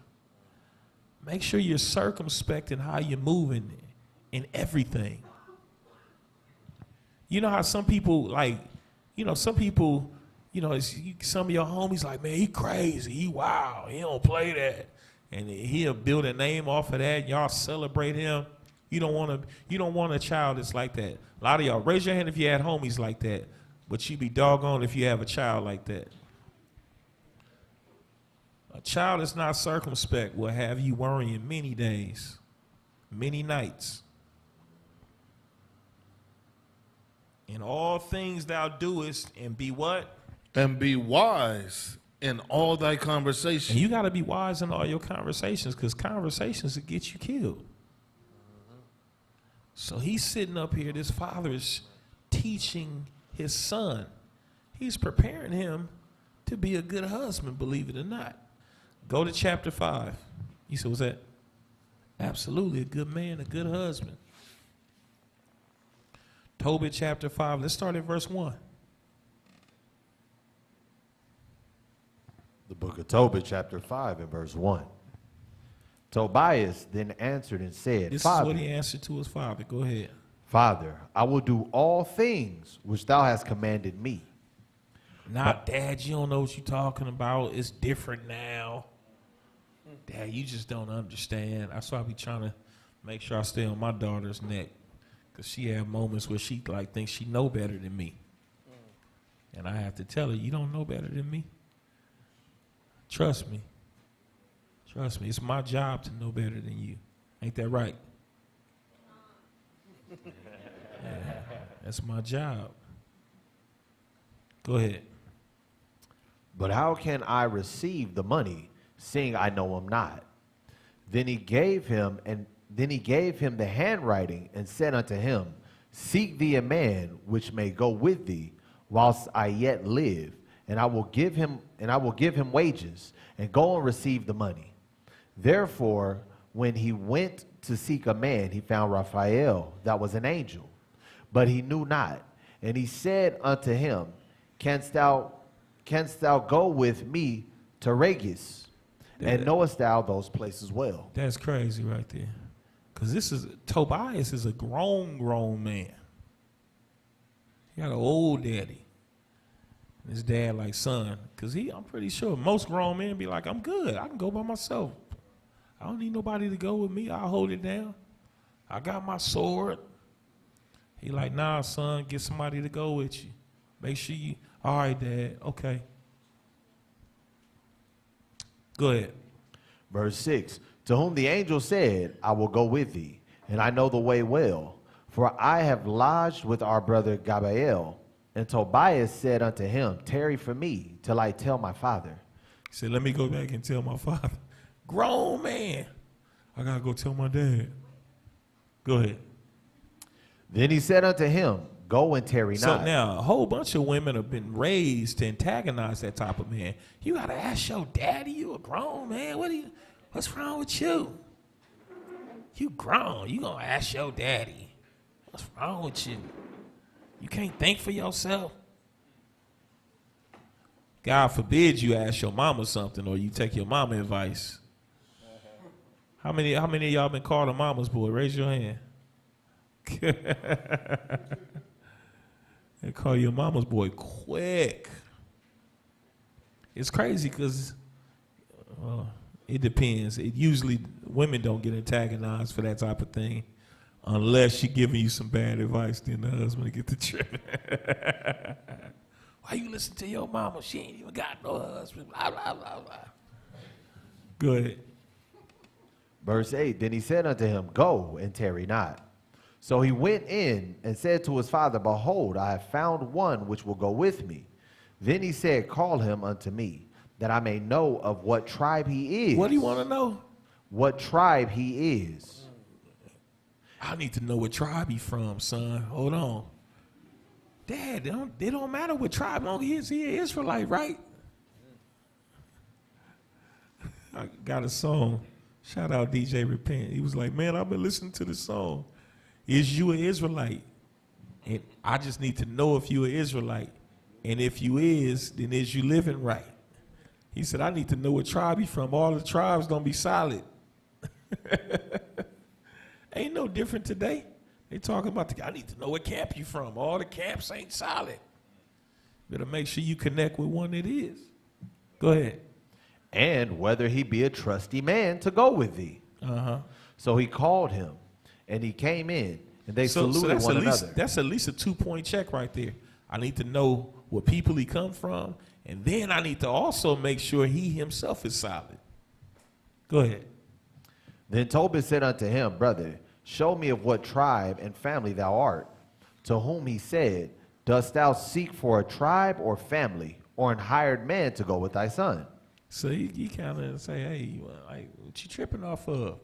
Make sure you're circumspect in how you're moving in everything. You know how some people some of your homies like, man, he crazy, he wild, he don't play that. And he'll build a name off of that. Y'all celebrate him. You don't want a child that's like that. A lot of y'all, raise your hand if you had homies like that. But you be doggone if you have a child like that. A child that's not circumspect will have you worrying many days, many nights. In all things thou doest, and be what? And be wise in all thy conversations. And you got to be wise in all your conversations, because conversations will get you killed. So he's sitting up here, this father is teaching his son. He's preparing him to be a good husband, believe it or not. Go to chapter 5. You said, what's that? Absolutely, a good man, a good husband. Tobit chapter 5. Let's start at verse 1. The book of Tobit, chapter 5, and verse 1. Tobias then answered and said, This Father, is what he answered to his father. Go ahead. Father, I will do all things which thou hast commanded me. Nah, Dad, you don't know what you're talking about. It's different now. Dad, you just don't understand. That's why I be trying to make sure I stay on my daughter's neck. Because she have moments where she like thinks she know better than me. And I have to tell her, you don't know better than me. Trust me. Trust me. It's my job to know better than you. Ain't that right? Yeah, that's my job. Go ahead. But how can I receive the money, seeing I know him not? Then he gave him the handwriting and said unto him, Seek thee a man which may go with thee, whilst I yet live, and I will give him wages, and go and receive the money. Therefore, when he went to seek a man, he found Raphael, that was an angel, but he knew not. And he said unto him, Canst thou go with me to Regis? And knowest thou those places well? That's crazy right there. Because Tobias is a grown man. He got an old daddy. And his dad like, son, because I'm pretty sure most grown men be like, I'm good. I can go by myself. I don't need nobody to go with me. I'll hold it down. I got my sword. He like, nah, son, get somebody to go with you. Make sure you, all right, Dad, okay. Go ahead. Verse 6, to whom the angel said, I will go with thee, and I know the way well, for I have lodged with our brother Gabael. And Tobias said unto him, Tarry for me till I tell my father. He said, let me go back and tell my father. Grown man. I got to go tell my dad. Go ahead. Then he said unto him, Go and tarry So not. now, a whole bunch of women have been raised to antagonize that type of man. You got to ask your daddy, you a grown man. What's wrong with you? You grown. You going to ask your daddy. What's wrong with you? You can't think for yourself. God forbid you ask your mama something or you take your mama advice. How many of y'all been called a mama's boy? Raise your hand. They call you a mama's boy quick. It's crazy because it depends. It usually, women don't get antagonized for that type of thing unless she giving you some bad advice, then the husband get the trip. Why you listen to your mama? She ain't even got no husband. Blah, blah, blah, blah. Go ahead. Verse 8, then he said unto him, Go and tarry not. So he went in and said to his father, Behold, I have found one which will go with me. Then he said, Call him unto me, that I may know of what tribe he is. What do you want to know? What tribe he is. I need to know what tribe he from, son. Hold on. Dad, it don't matter what tribe. Long he is, he an Israelite, right? I got a song. Shout out DJ Repent. He was like, man, I've been listening to this song. Is you an Israelite? And I just need to know if you an Israelite. And if you is, then is you living right? He said, I need to know what tribe you from. All the tribes don't be solid. Ain't no different today. They talking about, I need to know what camp you from. All the camps ain't solid. Better make sure you connect with one that is. Go ahead. And whether he be a trusty man to go with thee. Uh-huh. So he called him, and he came in, and they saluted that's one at least, another. That's at least a 2-point check right there. I need to know what people he come from, and then I need to also make sure he himself is solid. Go ahead. Then Tobit said unto him, Brother, show me of what tribe and family thou art. To whom he said, Dost thou seek for a tribe or family, or an hired man to go with thy son? So you kind of say, hey, like, what you tripping off of?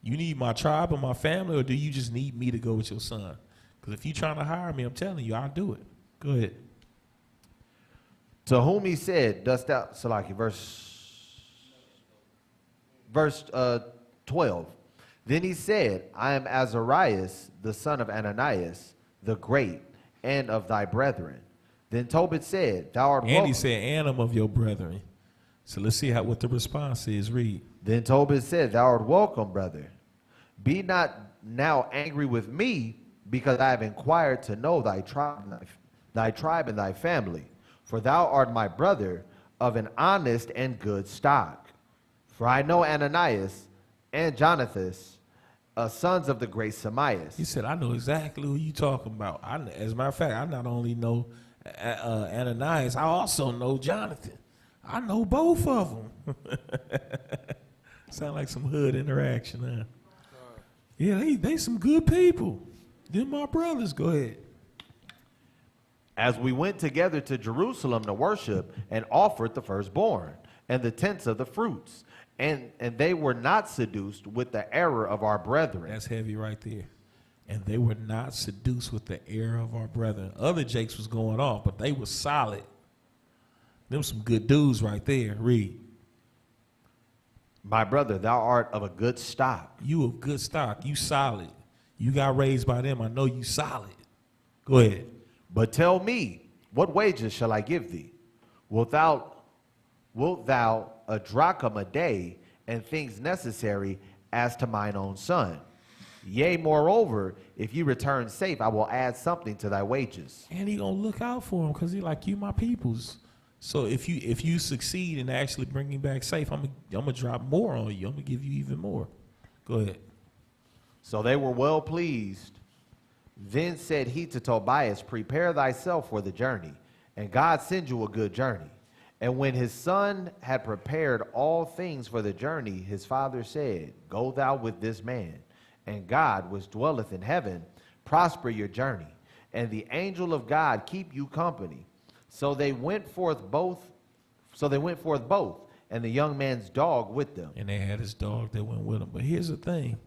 You need my tribe or my family, or do you just need me to go with your son? Because if you trying to hire me, I'm telling you, I'll do it. Go ahead. To whom he said, dost thou, Salaki, verse 12. Then he said, I am Azarias, the son of Ananias, the great, and of thy brethren. Then Tobit said, thou art And welcome. he said, and I'm of your brethren. So let's see what the response is. Read. Then Tobit said, thou art welcome, brother. Be not now angry with me, because I have inquired to know thy tribe and thy family. For thou art my brother of an honest and good stock. For I know Ananias and Jonathan, sons of the great Samias. He said, I know exactly who you talking about. As a matter of fact, I not only know Ananias, I also know Jonathan. I know both of them. Sound like some hood interaction, huh? Yeah, they some good people. They're my brothers. Go ahead. As we went together to Jerusalem to worship and offered the firstborn and the tenths of the fruits, and they were not seduced with the error of our brethren. That's heavy right there. And they were not seduced with the error of our brethren. Other Jakes was going off, but they were solid. Them some good dudes right there. Read. My brother, thou art of a good stock. You of good stock. You solid. You got raised by them. I know you solid. Go ahead. But tell me, what wages shall I give thee? Wilt thou a drachm a day, and things necessary as to mine own son? Yea, moreover, if you return safe, I will add something to thy wages. And he gonna look out for him because he like, you my peoples. So if you succeed in actually bringing back safe, I'm gonna drop more on you. I'm gonna give you even more. Go ahead. So they were well pleased. Then said he to Tobias, prepare thyself for the journey, and God send you a good journey. And when his son had prepared all things for the journey, his father said, go thou with this man, and God, which dwelleth in heaven, prosper your journey, and the angel of God keep you company. So they went forth both, and the young man's dog with them. And they had his dog that went with him. But here's the thing.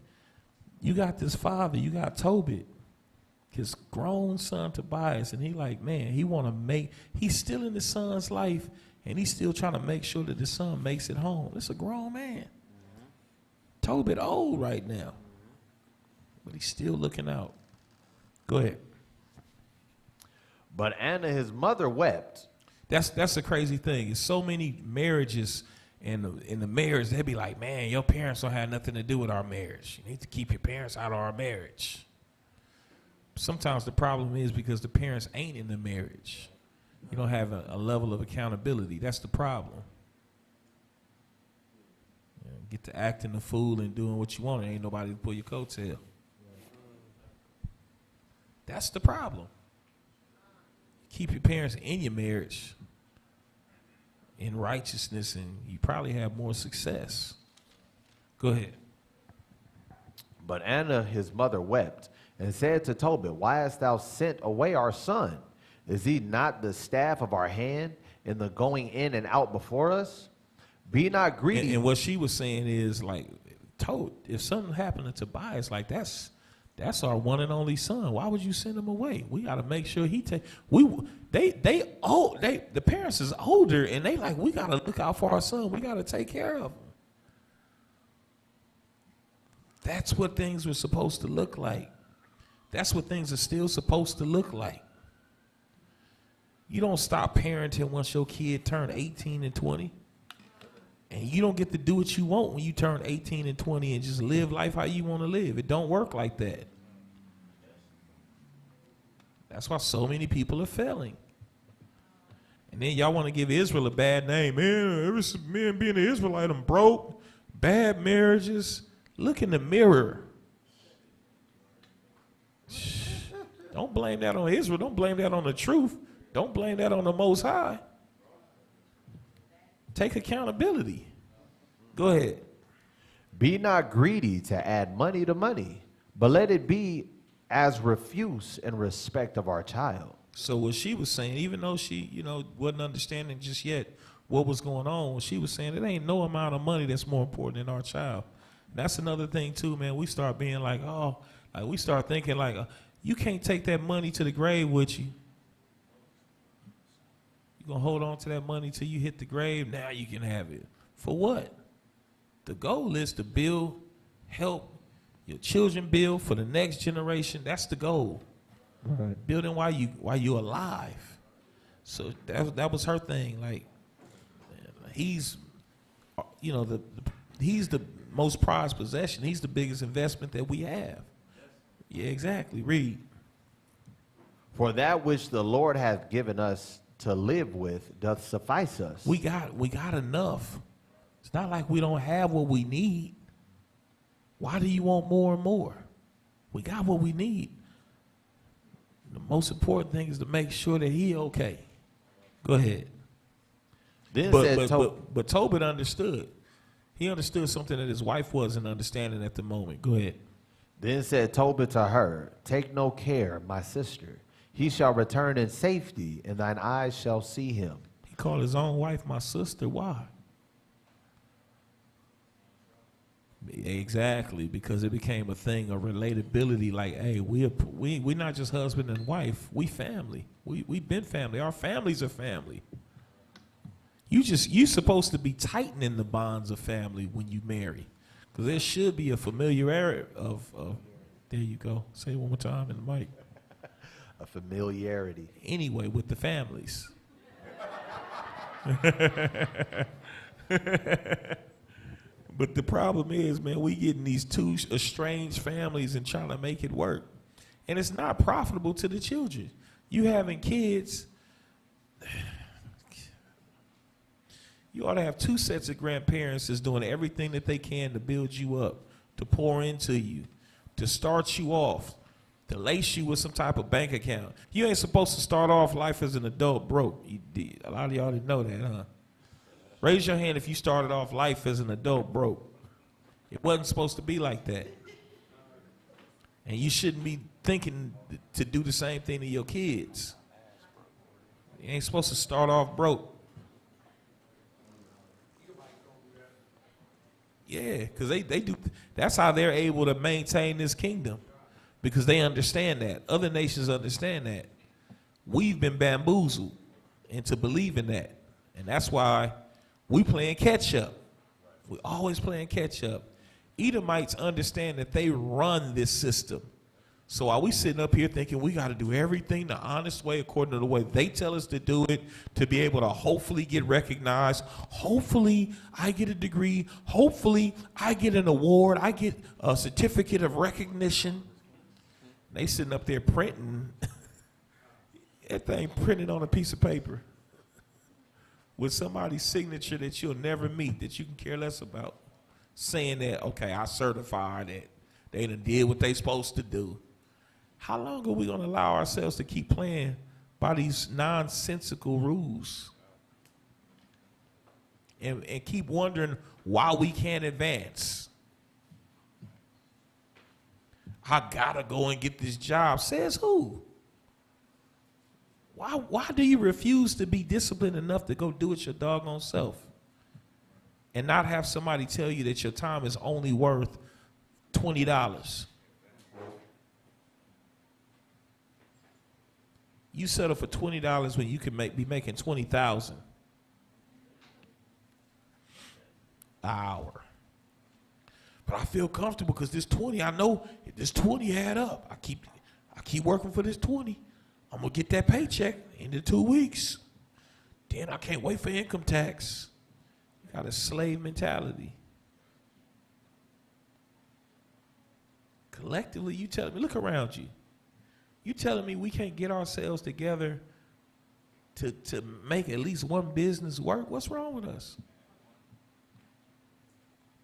You got this father, you got Tobit, his grown son Tobias, and he like, man, he's still in his son's life, and he's still trying to make sure that the son makes it home. It's a grown man. Tobit old right now, but he's still looking out. Go ahead. But Anna, his mother, wept. That's a crazy thing. It's so many marriages, and in the marriage, they be like, man, your parents don't have nothing to do with our marriage. You need to keep your parents out of our marriage. Sometimes the problem is because the parents ain't in the marriage. You don't have a level of accountability. That's the problem. You know, get to acting the fool and doing what you want, and ain't nobody to pull your coattail. That's the problem. Keep your parents in your marriage in righteousness, and you probably have more success. Go ahead. But Anna, his mother, wept and said to Tobit, why hast thou sent away our son? Is he not the staff of our hand in the going in and out before us? Be not greedy. And what she was saying is like, if something happened to Tobias, like that's our one and only son. Why would you send him away? We got to make sure the parents is older, and they like, we got to look out for our son. We got to take care of him. That's what things were supposed to look like. That's what things are still supposed to look like. You don't stop parenting once your kid turn 18 and 20. And you don't get to do what you want when you turn 18 and 20 and just live life how you want to live. It don't work like that. That's why so many people are failing. And then y'all want to give Israel a bad name. Man, being an Israelite, I'm broke. Bad marriages. Look in the mirror. Don't blame that on Israel. Don't blame that on the truth. Don't blame that on the Most High. Take accountability. Go ahead. Be not greedy to add money to money, but let it be as refuse in respect of our child. So what she was saying, even though she, wasn't understanding just yet what was going on, what she was saying, it ain't no amount of money that's more important than our child. That's another thing too, man. We start being like, we start thinking like, you can't take that money to the grave with you. You're going to hold on to that money till you hit the grave. Now you can have it. For what? The goal is to build, help your children build for the next generation. That's the goal. Right. Building while you're alive. So that was her thing. Like, he's, you know, he's the most prized possession. He's the biggest investment that we have. Yeah, exactly. Read. For that which the Lord hath given us to live with doth suffice us. We got enough. It's not like we don't have what we need. Why do you want more and more? We got what we need. The most important thing is to make sure that he okay. Go ahead. Then But Tobit understood. He understood something that his wife wasn't understanding at the moment. Go ahead. Then said Tobit to her, take no care, my sister. He shall return in safety, and thine eyes shall see him. He called his own wife my sister. Why? Exactly, because it became a thing of relatability. Like, hey, we're not just husband and wife. We family. We've been family. Our families are family. You supposed to be tightening the bonds of family when you marry, because there should be a familiarity of. There you go. Say it one more time in the mic. A familiarity. Anyway, with the families. But the problem is, man, we getting these two estranged families and trying to make it work. And it's not profitable to the children. You having kids, you ought to have two sets of grandparents that's doing everything that they can to build you up, to pour into you, to start you off, to lace you with some type of bank account. You ain't supposed to start off life as an adult broke. A lot of y'all didn't know that, huh? Raise your hand if you started off life as an adult broke. It wasn't supposed to be like that. And you shouldn't be thinking to do the same thing to your kids. You ain't supposed to start off broke. Yeah, because they do. That's how they're able to maintain this kingdom, because they understand that. Other nations understand that. We've been bamboozled into believing that. And that's why we playing catch up. We always playing catch up. Edomites understand that they run this system. So are we sitting up here thinking we got to do everything the honest way, according to the way they tell us to do it, to be able to hopefully get recognized? Hopefully I get a degree. Hopefully I get an award. I get a certificate of recognition. They sitting up there printing. That thing printed on a piece of paper with somebody's signature that you'll never meet, that you can care less about, saying that, okay, I certify that they done did what they supposed to do. How long are we going to allow ourselves to keep playing by these nonsensical rules and keep wondering why we can't advance? I gotta go and get this job. Says who? Why do you refuse to be disciplined enough to go do it your doggone self and not have somebody tell you that your time is only worth $20? You settle for $20 when you can be making $20,000 an hour. But I feel comfortable because this 20, I know if this 20 add up, I keep working for this 20. I'm gonna get that paycheck in the 2 weeks. Then I can't wait for income tax. You got a slave mentality. Collectively, you telling me, look around you. You telling me we can't get ourselves together to make at least one business work? What's wrong with us?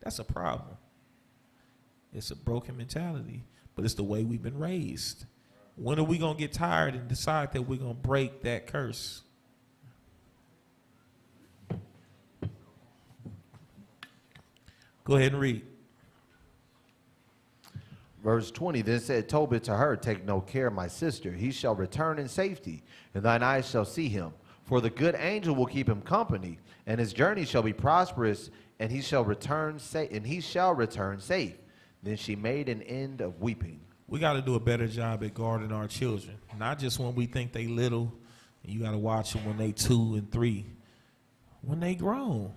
That's a problem. It's a broken mentality, but it's the way we've been raised. When are we going to get tired and decide that we're going to break that curse? Go ahead and read. Verse 20, then said Tobit to her, take no care, my sister. He shall return in safety, and thine eyes shall see him. For the good angel will keep him company, and his journey shall be prosperous, and he shall return safe. Then she made an end of weeping. We got to do a better job at guarding our children, not just when we think they little And you got to watch them when they 2 and 3. When they grown,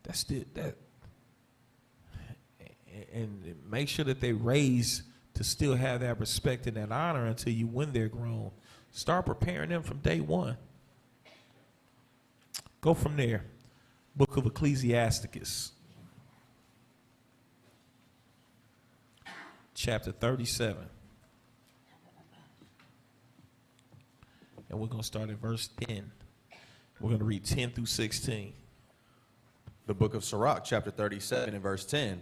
that's that. And make sure that they raise to still have that respect and that honor until you when they're grown. Start preparing them from day one. Go from there. Book of Ecclesiasticus, chapter 37. And we're going to start at verse 10. We're going to read 10 through 16. The book of Sirach, chapter 37 and verse 10.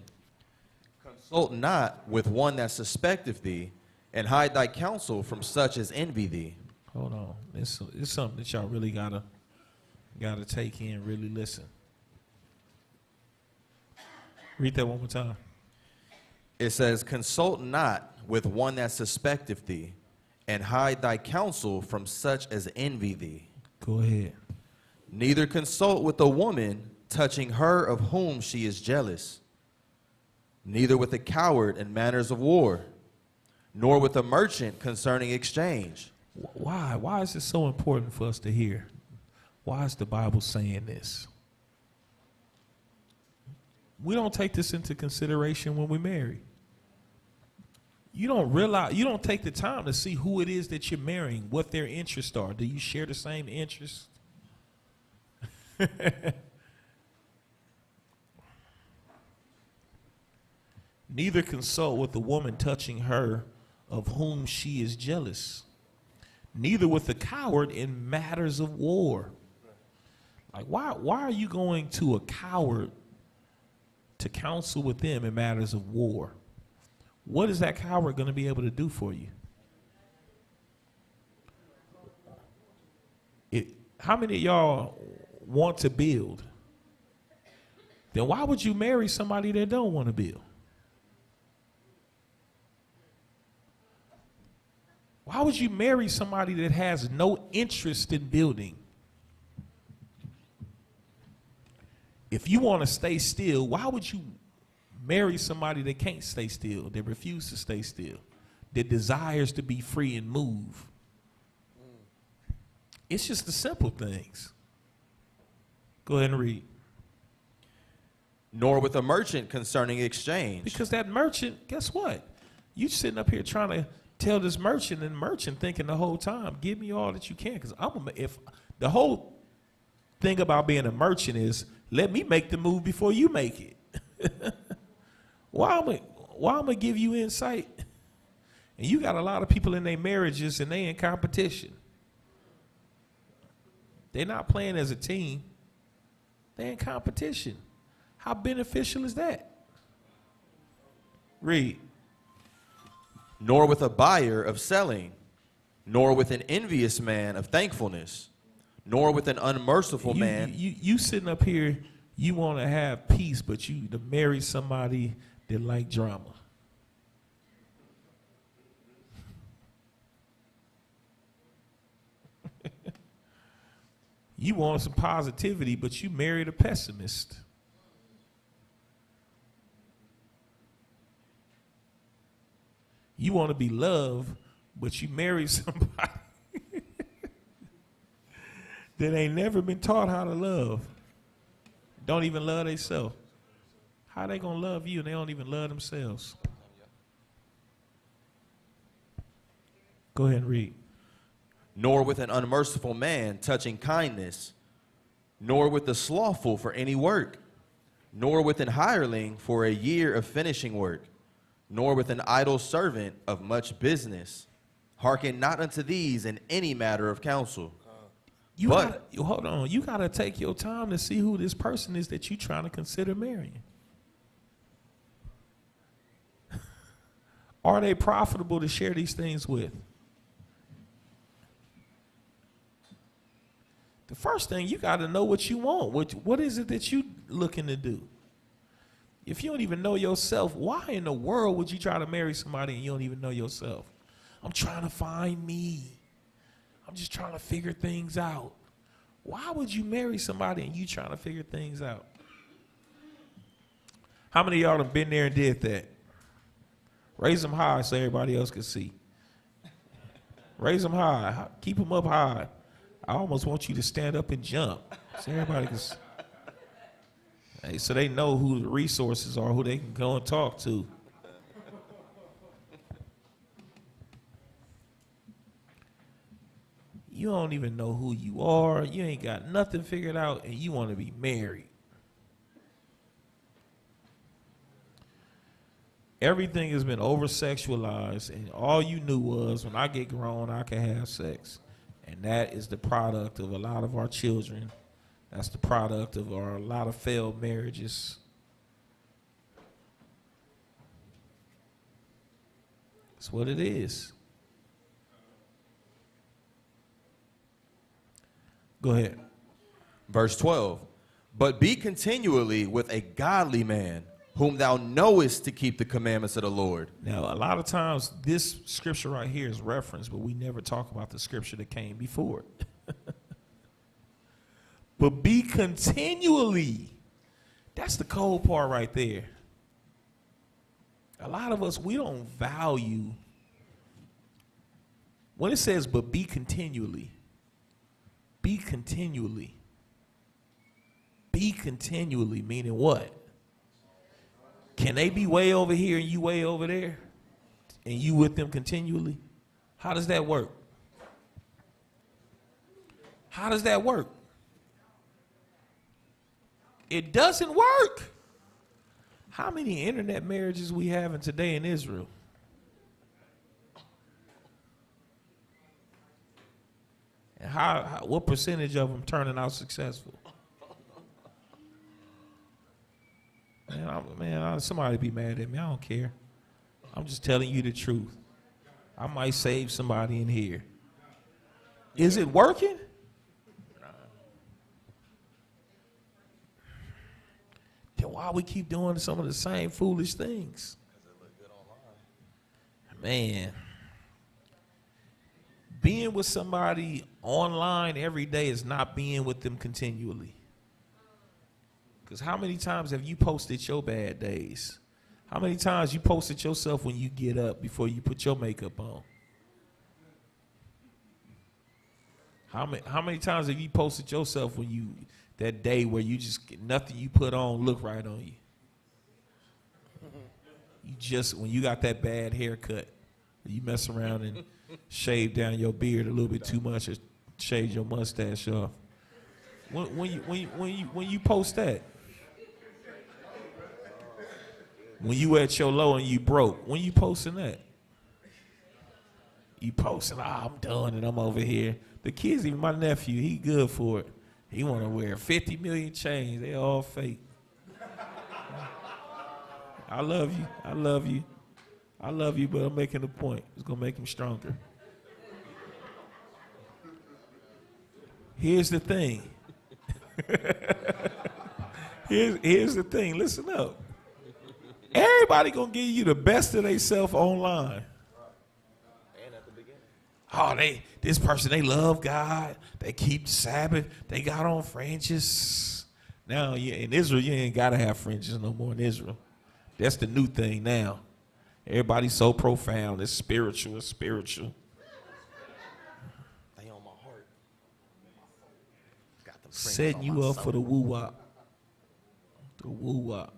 Consult not with one that suspecteth thee, and hide thy counsel from such as envy thee. Hold on. It's something that y'all really gotta take in, really listen. Read that one more time. It says, consult not with one that suspecteth thee, and hide thy counsel from such as envy thee. Go ahead. Neither consult with a woman touching her of whom she is jealous, neither with a coward in matters of war, nor with a merchant concerning exchange. Why? Why is it so important for us to hear? Why is the Bible saying this? We don't take this into consideration when we marry. You don't realize, you don't take the time to see who it is that you're marrying, what their interests are. Do you share the same interests? Neither consult with the woman touching her of whom she is jealous, neither with the coward in matters of war. Like, why are you going to a coward to counsel with them in matters of war? What is that coward going to be able to do for you? How many of y'all want to build? Then why would you marry somebody that don't want to build? Why would you marry somebody that has no interest in building? If you want to stay still, why would you marry somebody that can't stay still, that refuses to stay still, that desires to be free and move? It's just the simple things. Go ahead and read. Nor with a merchant concerning exchange. Because that merchant, guess what? You sitting up here trying to tell this merchant, and merchant thinking the whole time, give me all that you can. Because if the whole thing about being a merchant is, let me make the move before you make it. Why am I gonna give you insight? And you got a lot of people in their marriages and they in competition. They're not playing as a team. They're in competition. How beneficial is that? Read. Nor with a buyer of selling, nor with an envious man of thankfulness, nor with an unmerciful man. You sitting up here, you want to have peace, but you to marry somebody that like drama. You want some positivity, but you married a pessimist. You want to be loved, but you marry somebody that ain't never been taught how to love. Don't even love themselves. How they gonna love you and they don't even love themselves? Go ahead and read. Nor with an unmerciful man touching kindness, nor with the slothful for any work, nor with an hireling for a year of finishing work, nor with an idle servant of much business. Hearken not unto these in any matter of counsel. Hold on. You gotta take your time to see who this person is that you're trying to consider marrying. Are they profitable to share these things with? The first thing, you got to know what you want. What is it that you looking to do? If you don't even know yourself, why in the world would you try to marry somebody and you don't even know yourself? I'm trying to find me. I'm just trying to figure things out. Why would you marry somebody and you trying to figure things out? How many of y'all have been there and did that? Raise them high so everybody else can see. Raise them high. Keep them up high. I almost want you to stand up and jump so everybody can. Hey, so they know who the resources are, who they can go and talk to. You don't even know who you are. You ain't got nothing figured out, and you want to be married. Everything has been over-sexualized, and all you knew was, when I get grown, I can have sex. And that is the product of a lot of our children. That's the product of a lot of failed marriages. That's what it is. Go ahead. Verse 12. But be continually with a godly man, whom thou knowest to keep the commandments of the Lord. Now, a lot of times this scripture right here is referenced, but we never talk about the scripture that came before it. But be continually. That's the cold part right there. A lot of us, we don't value. When it says, but be continually. Be continually. Be continually, meaning what? Can they be way over here and you way over there? And you with them continually? How does that work? How does that work? It doesn't work. How many internet marriages we having today in Israel? And what percentage of them turning out successful? Man, somebody be mad at me. I don't care. I'm just telling you the truth. I might save somebody in here. Is it working? Then why we keep doing some of the same foolish things? Man, being with somebody online every day is not being with them continually. Because how many times have you posted your bad days? How many times you posted yourself when you get up before you put your makeup on? How many times have you posted yourself when you, that day where you just, nothing you put on look right on you? You just, when you got that bad haircut, you mess around and shave down your beard a little bit too much or shave your mustache off. When you post that, when you at your low and you broke, when you posting that? You posting, I'm done and I'm over here. The kids, even my nephew, he good for it. He want to wear 50 million chains. They all fake. I love you. I love you. I love you, but I'm making a point. It's going to make him stronger. Here's the thing. Here's the thing. Listen up. Everybody going to give you the best of themselves online. And at the beginning. Oh, this person, they love God. They keep the Sabbath. They got on fringes. Now, in Israel, you ain't got to have fringes no more in Israel. That's the new thing now. Everybody's so profound. It's spiritual. It's spiritual. They on my heart. Got them Setting you up for the woo-wop. The woo-wop.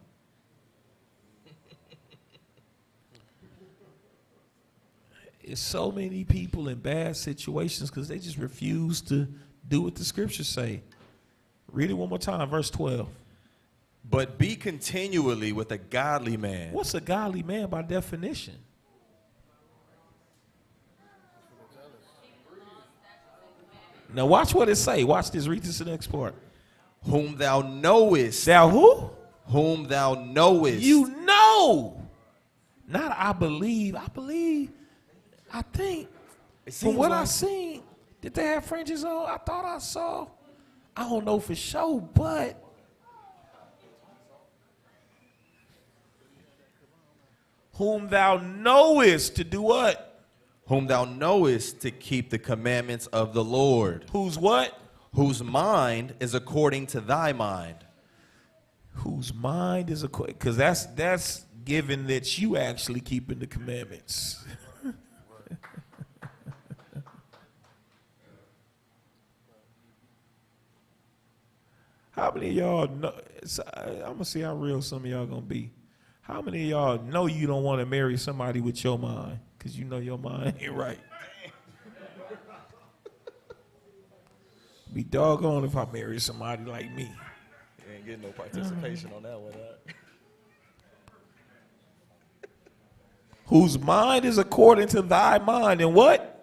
It's so many people in bad situations because they just refuse to do what the scriptures say. Read it one more time, verse 12. But be continually with a godly man. What's a godly man by definition? Now watch what it say. Watch this. Read this in the next part. Whom thou knowest. Thou who? Whom thou knowest. You know. Not I believe. I believe. I think. From what I seen, did they have fringes on? I thought I saw. I don't know for sure, but whom thou knowest to do what? Whom thou knowest to keep the commandments of the Lord. Whose what? Whose mind is according to thy mind. Whose mind is according, because that's given that you actually keeping the commandments. How many of y'all know? I'm gonna see how real some of y'all gonna be. How many of y'all know you don't want to marry somebody with your mind? Because you know your mind ain't right. Be doggone if I marry somebody like me. You ain't getting no participation on that one, huh? Whose mind is according to thy mind, and what?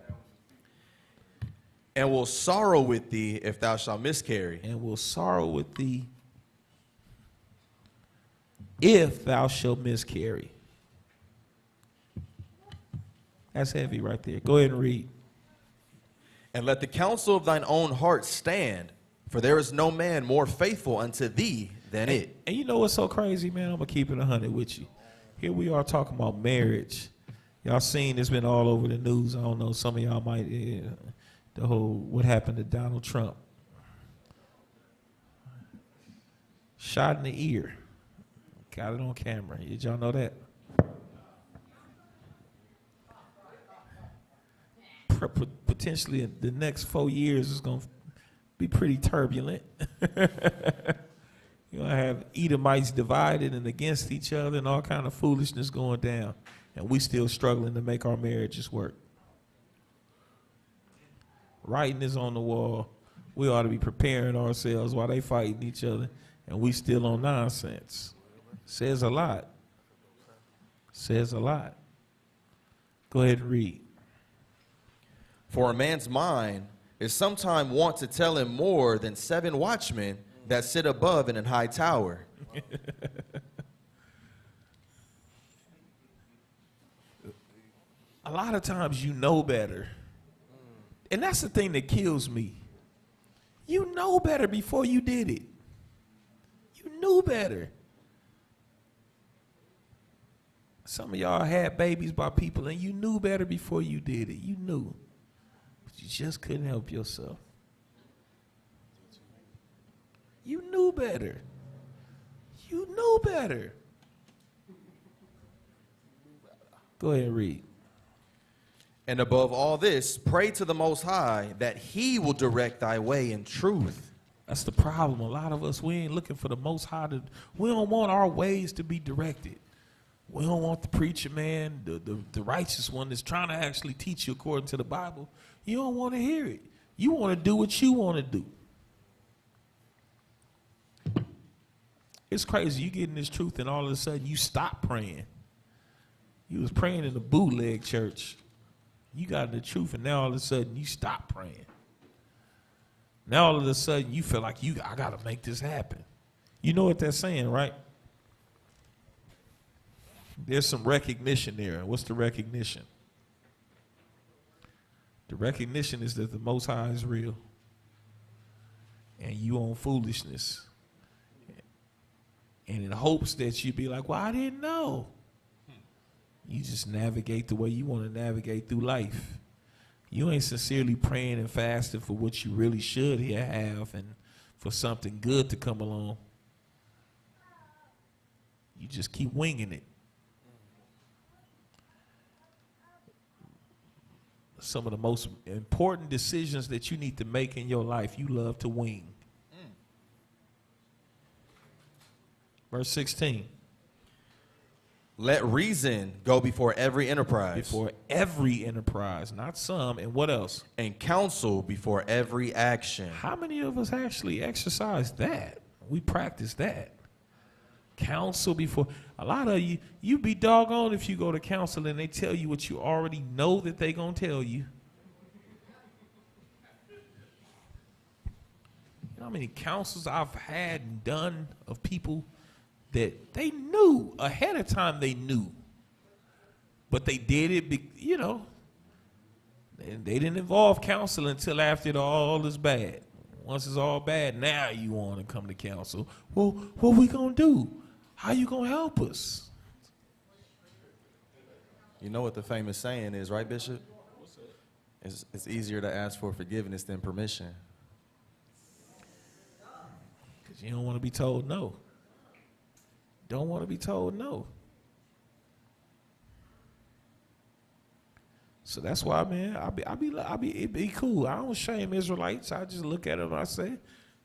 And will sorrow with thee if thou shalt miscarry. And will sorrow with thee if thou shalt miscarry. That's heavy right there. Go ahead and read. And let the counsel of thine own heart stand, for there is no man more faithful unto thee than it. And you know what's so crazy, man? I'm going to keep it 100 with you. Here we are talking about marriage. Y'all seen it's been all over the news. I don't know, some of y'all might, the whole, what happened to Donald Trump. Shot in the ear. Got it on camera. Did y'all know that? Potentially the next 4 years is going to be pretty turbulent. You're going to have Edomites divided and against each other and all kind of foolishness going down. And we still struggling to make our marriages work. Writing is on the wall. We ought to be preparing ourselves while they fighting each other. And we still on nonsense. Says a lot. Says a lot. Go ahead and read. For a man's mind is sometime wont to tell him more than 7 watchmen that sit above in an high tower. A lot of times you know better. And that's the thing that kills me. You know better before you did it. You knew better. Some of y'all had babies by people and you knew better before you did it. You knew. But you just couldn't help yourself. You knew better. You knew better. Go ahead and read. And above all this, pray to the Most High that he will direct thy way in truth. That's the problem. A lot of us, we ain't looking for the Most High. We don't want our ways to be directed. We don't want the preacher man, the righteous one that's trying to actually teach you according to the Bible. You don't want to hear it. You want to do what you want to do. It's crazy. You get in this truth and all of a sudden you stop praying. You was praying in the bootleg church. You got the truth, and now all of a sudden you stop praying. Now all of a sudden you feel like I got to make this happen. You know what they're saying, right? There's some recognition there. What's the recognition? The recognition is that the Most High is real, and you own foolishness. And in hopes that you'd be like, well, I didn't know. You just navigate the way you want to navigate through life. You ain't sincerely praying and fasting for what you really should have and for something good to come along. You just keep winging it. Some of the most important decisions that you need to make in your life, you love to wing. Verse 16. Let reason go before every enterprise. Before every enterprise, not some. And what else? And counsel before every action. How many of us actually exercise that? We practice that. Counsel before. A lot of you be doggone if you go to counsel and they tell you what you already know that they gonna tell you. You know how many counsels I've had and done of people that they knew ahead of time, they knew, but they did it, and they didn't involve counsel until after it all is bad. Once it's all bad, now you want to come to counsel. Well, what we gonna do? How you gonna help us? You know what the famous saying is, right, Bishop? What's that? It's easier to ask for forgiveness than permission. Because you don't want to be told no. Don't want to be told no. So that's why, man, it'd be cool. I don't shame Israelites. I just look at them and I say,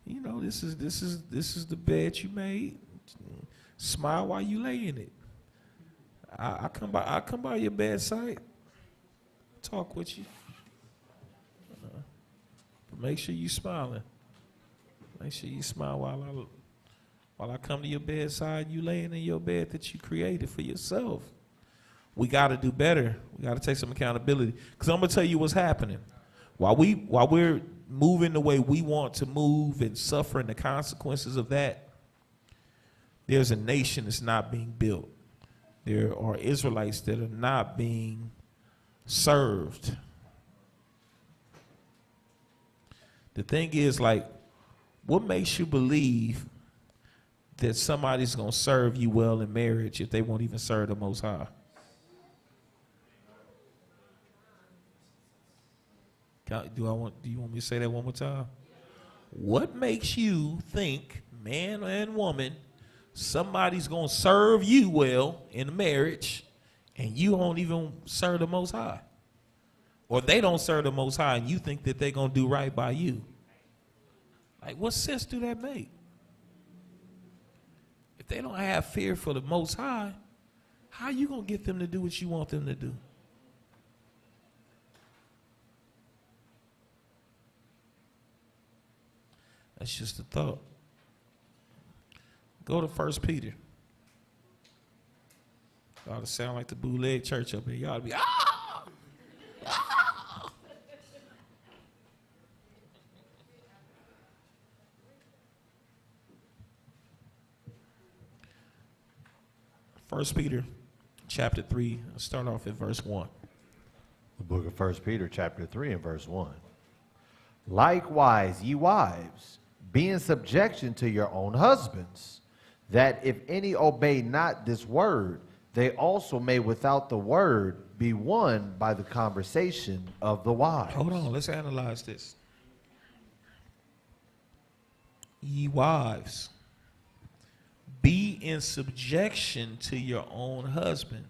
You know, this is the bed you made. Smile while you lay in it. I come by your bedside, talk with you. But make sure you smiling. Make sure you smile while I come to your bedside. You laying in your bed that you created for yourself. We got to do better. We got to take some accountability. Because I'm gonna tell you what's happening. While we're moving the way we want to move and suffering the consequences of that, there's a nation that's not being built. There are Israelites that are not being served. The thing is, like, what makes you believe that somebody's going to serve you well in marriage if they won't even serve the Most High? Do you want me to say that one more time? What makes you think, man and woman, somebody's going to serve you well in marriage and you won't even serve the Most High? Or they don't serve the Most High and you think that they're going to do right by you? Like, what sense do that make? If they don't have fear for the Most High, how are you going to get them to do what you want them to do? That's just a thought. Go to 1 Peter. Y'all ought to sound like the bootleg church up here. Y'all ought to be, ah! Ah! 1 Peter chapter 3, I'll start off at verse 1. The book of 1 Peter chapter 3 and verse 1. Likewise, ye wives, be in subjection to your own husbands, that if any obey not this word, they also may without the word be won by the conversation of the wives. Hold on, let's analyze this. Ye wives, be in subjection to your own husband.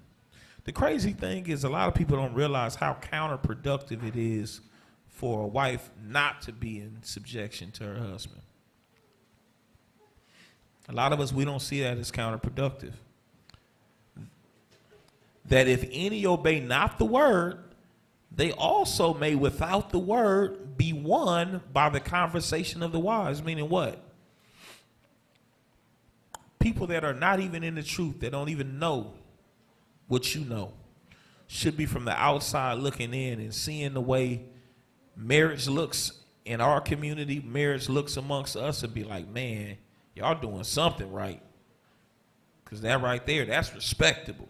The crazy thing is a lot of people don't realize how counterproductive it is for a wife not to be in subjection to her husband. A lot of us, we don't see that as counterproductive. That if any obey not the word, they also may without the word be won by the conversation of the wise. Meaning what? People that are not even in the truth, that don't even know what you know, should be from the outside looking in and seeing the way marriage looks in our community, marriage looks amongst us, and be like, man, y'all doing something right. Because that right there, that's respectable.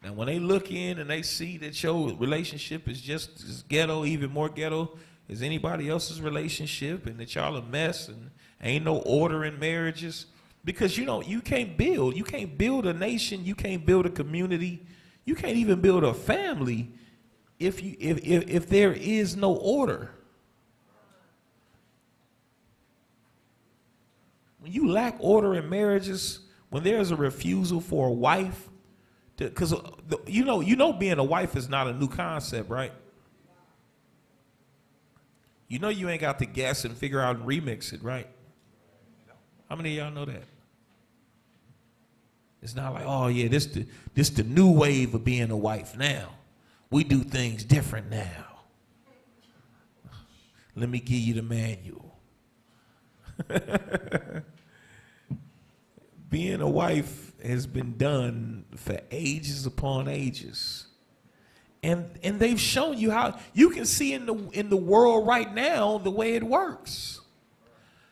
Now, when they look in and they see that your relationship is just as ghetto, even more ghetto as anybody else's relationship, and that y'all a mess and ain't no order in marriages, because you can't build a nation, you can't build a community, you can't even build a family if there is no order. When you lack order in marriages, when there's a refusal for a wife, because you know being a wife is not a new concept, right? You know you ain't got to guess and figure out and remix it, right? How many of y'all know that? It's not like, oh yeah, this the new wave of being a wife now. We do things different now. Let me give you the manual. Being a wife has been done for ages upon ages. And they've shown you how you can see in the world right now the way it works.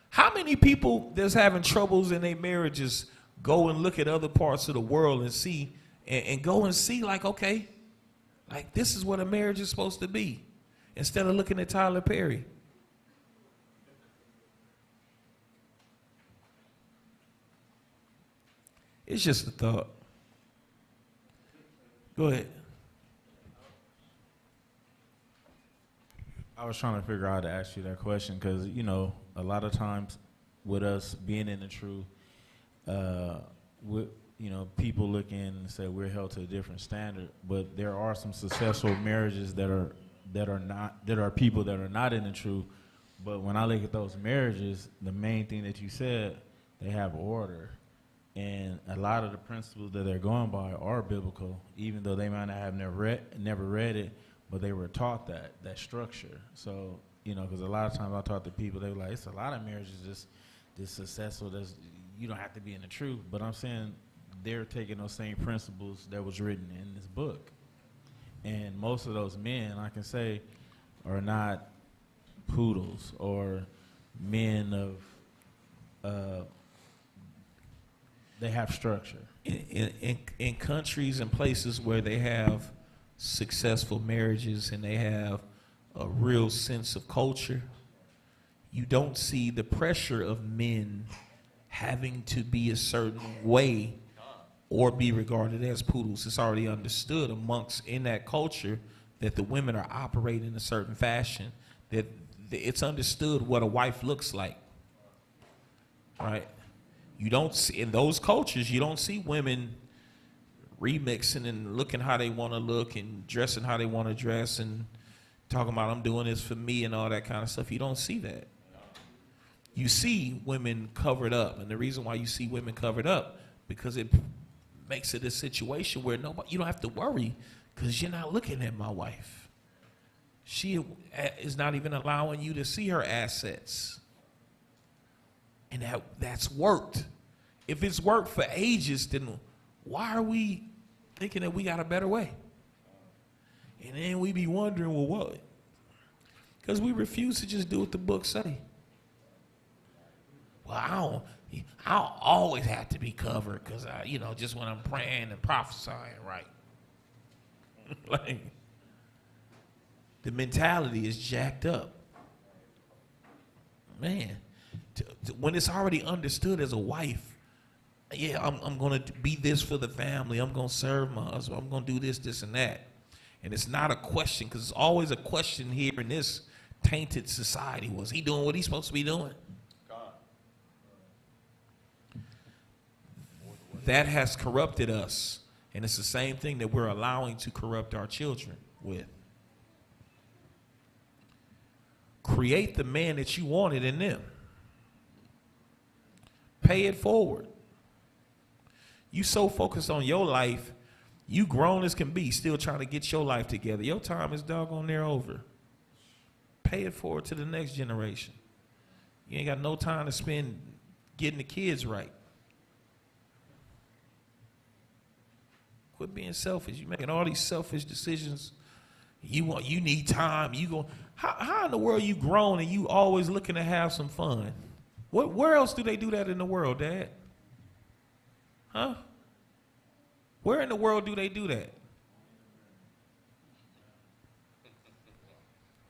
How many people that's having troubles in their marriages go and look at other parts of the world and see and go and see like, okay, like this is what a marriage is supposed to be, instead of looking at Tyler Perry. It's just a thought. Go ahead. I was trying to figure out how to ask you that question because, a lot of times with us being in the truth, people look in and say we're held to a different standard, but there are some successful marriages that are people that are not in the truth, But when I look at those marriages, the main thing that you said, they have order. And a lot of the principles that they're going by are biblical, even though they might not have never read it, but they were taught that structure. So, you know, because a lot of times I talk to people, they were like, it's a lot of marriages just successful. You don't have to be in the truth. But I'm saying they're taking those same principles that was written in this book. And most of those men, I can say, are not poodles or men of, they have structure. In countries and places where they have successful marriages and they have a real sense of culture, you don't see the pressure of men having to be a certain way or be regarded as poodles. It's already understood amongst in that culture that the women are operating in a certain fashion, that it's understood what a wife looks like, right? You don't see, in those cultures, you don't see women remixing and looking how they want to look and dressing how they want to dress and talking about I'm doing this for me and all that kind of stuff. You don't see that. You see women covered up, and the reason why you see women covered up because it makes it a situation where you don't have to worry because you're not looking at my wife. She is not even allowing you to see her assets. And that's worked. If it's worked for ages, then why are we thinking that we got a better way? And then we be wondering, well, what? Because we refuse to just do what the book say. Well, I don't always have to be covered because just when I'm praying and prophesying, right? Like, the mentality is jacked up. Man, when it's already understood as a wife, yeah, I'm going to be this for the family. I'm going to serve my husband. I'm going to do this, this, and that. And it's not a question, because it's always a question here in this tainted society. Was he doing what he's supposed to be doing? That has corrupted us. And it's the same thing that we're allowing to corrupt our children with. Create the man that you wanted in them. Pay it forward. You so focused on your life, you grown as can be, still trying to get your life together. Your time is doggone near over. Pay it forward to the next generation. You ain't got no time to spend getting the kids right. Quit being selfish. You're making all these selfish decisions. You need time. How in the world you grown and you always looking to have some fun? Where else do they do that in the world, Dad? Huh? Where in the world do they do that?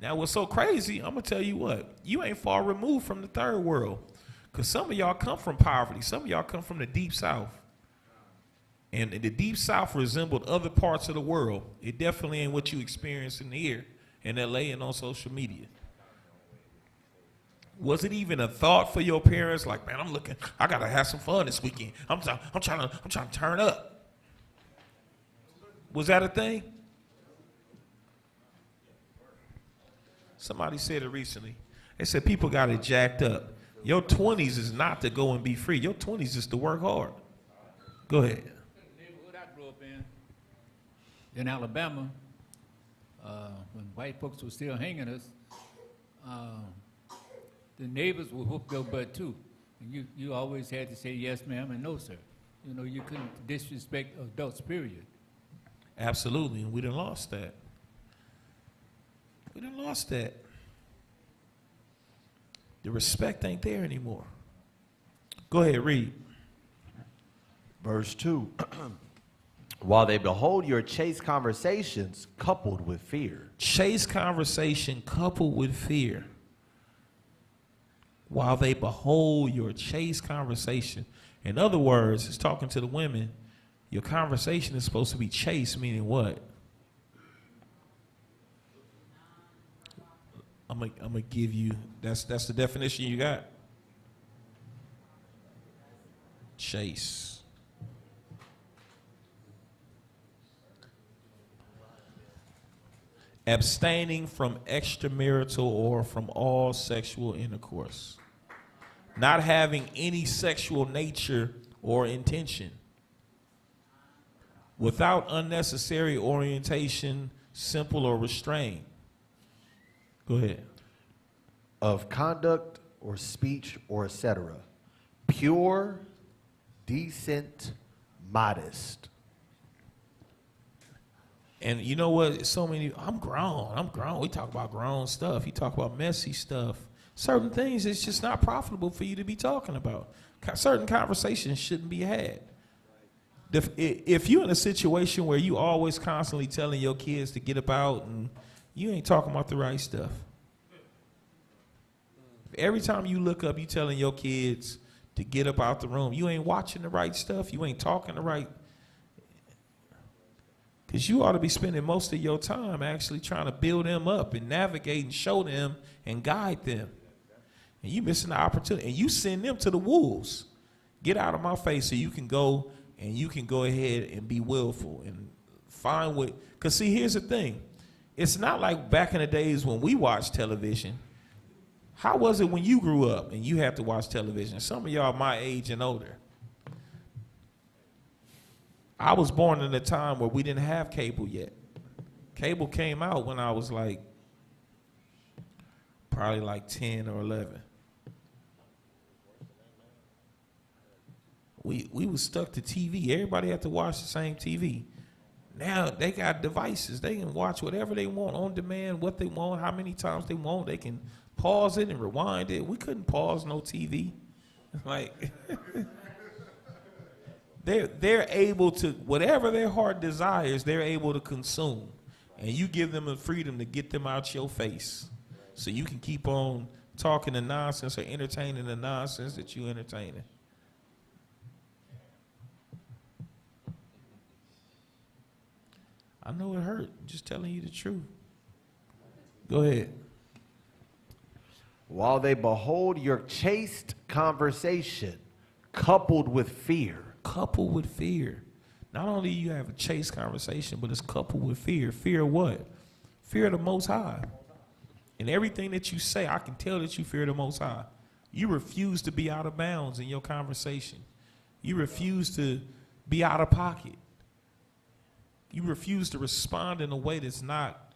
Now, what's so crazy, I'm going to tell you what. You ain't far removed from the third world. Because some of y'all come from poverty. Some of y'all come from the deep south. And the deep south resembled other parts of the world. It definitely ain't what you experience in here in L.A. and on social media. Was it even a thought for your parents? Like, man, I gotta have some fun this weekend. I'm trying to turn up. Was that a thing? Somebody said it recently. They said people got it jacked up. Your 20s is not to go and be free. Your 20s is to work hard. Go ahead. The neighborhood I grew up in Alabama, when white folks were still hanging us, the neighbors would whoop your butt too. And you always had to say yes, ma'am, and no, sir. You know, you couldn't disrespect adults, period. Absolutely, and we done lost that. We done lost that. The respect ain't there anymore. Go ahead, read. Verse 2. While they behold your chaste conversations coupled with fear. Chaste conversation coupled with fear. While they behold your chaste conversation. In other words, it's talking to the women. Your conversation is supposed to be chaste, meaning what? I'm gonna give you, that's the definition you got. Chaste. abstaining from extramarital or from all sexual intercourse, not having any sexual nature or intention, without unnecessary orientation, simple or restrained. Go ahead. Of conduct or speech or etc. Pure, decent, modest. And you know what? So many, I'm grown. We talk about grown stuff. You talk about messy stuff. Certain things, it's just not profitable for you to be talking about. Certain conversations shouldn't be had. If you're in a situation where you always constantly telling your kids to get about and you ain't talking about the right stuff. Every time you look up, you telling your kids to get up out the room. You ain't watching the right stuff. You ain't talking the right. Because you ought to be spending most of your time actually trying to build them up and navigate and show them and guide them. And you missing the opportunity. And you send them to the wolves. Get out of my face so you can go and you can go ahead and be willful and find what. Because see, here's the thing. It's not like back in the days when we watched television. How was it when you grew up and you had to watch television? Some of y'all my age and older. I was born in a time where we didn't have cable yet. Cable came out when I was like, probably like 10 or 11. We was stuck to TV. Everybody had to watch the same TV. Now they got devices. They can watch whatever they want on demand, what they want, how many times they want. They can pause it and rewind it. We couldn't pause no TV. Like they're able to, whatever their heart desires, they're able to consume. And you give them the freedom to get them out your face. So you can keep on talking the nonsense or entertaining the nonsense that you entertaining. I know it hurt. I'm just telling you the truth. Go ahead. While they behold your chaste conversation coupled with fear. Coupled with fear. Not only you have a chaste conversation, but it's coupled with fear. Fear what? Fear of the Most High. And everything that you say, I can tell that you fear the Most High. You refuse to be out of bounds in your conversation. You refuse to be out of pocket. You refuse to respond in a way that's not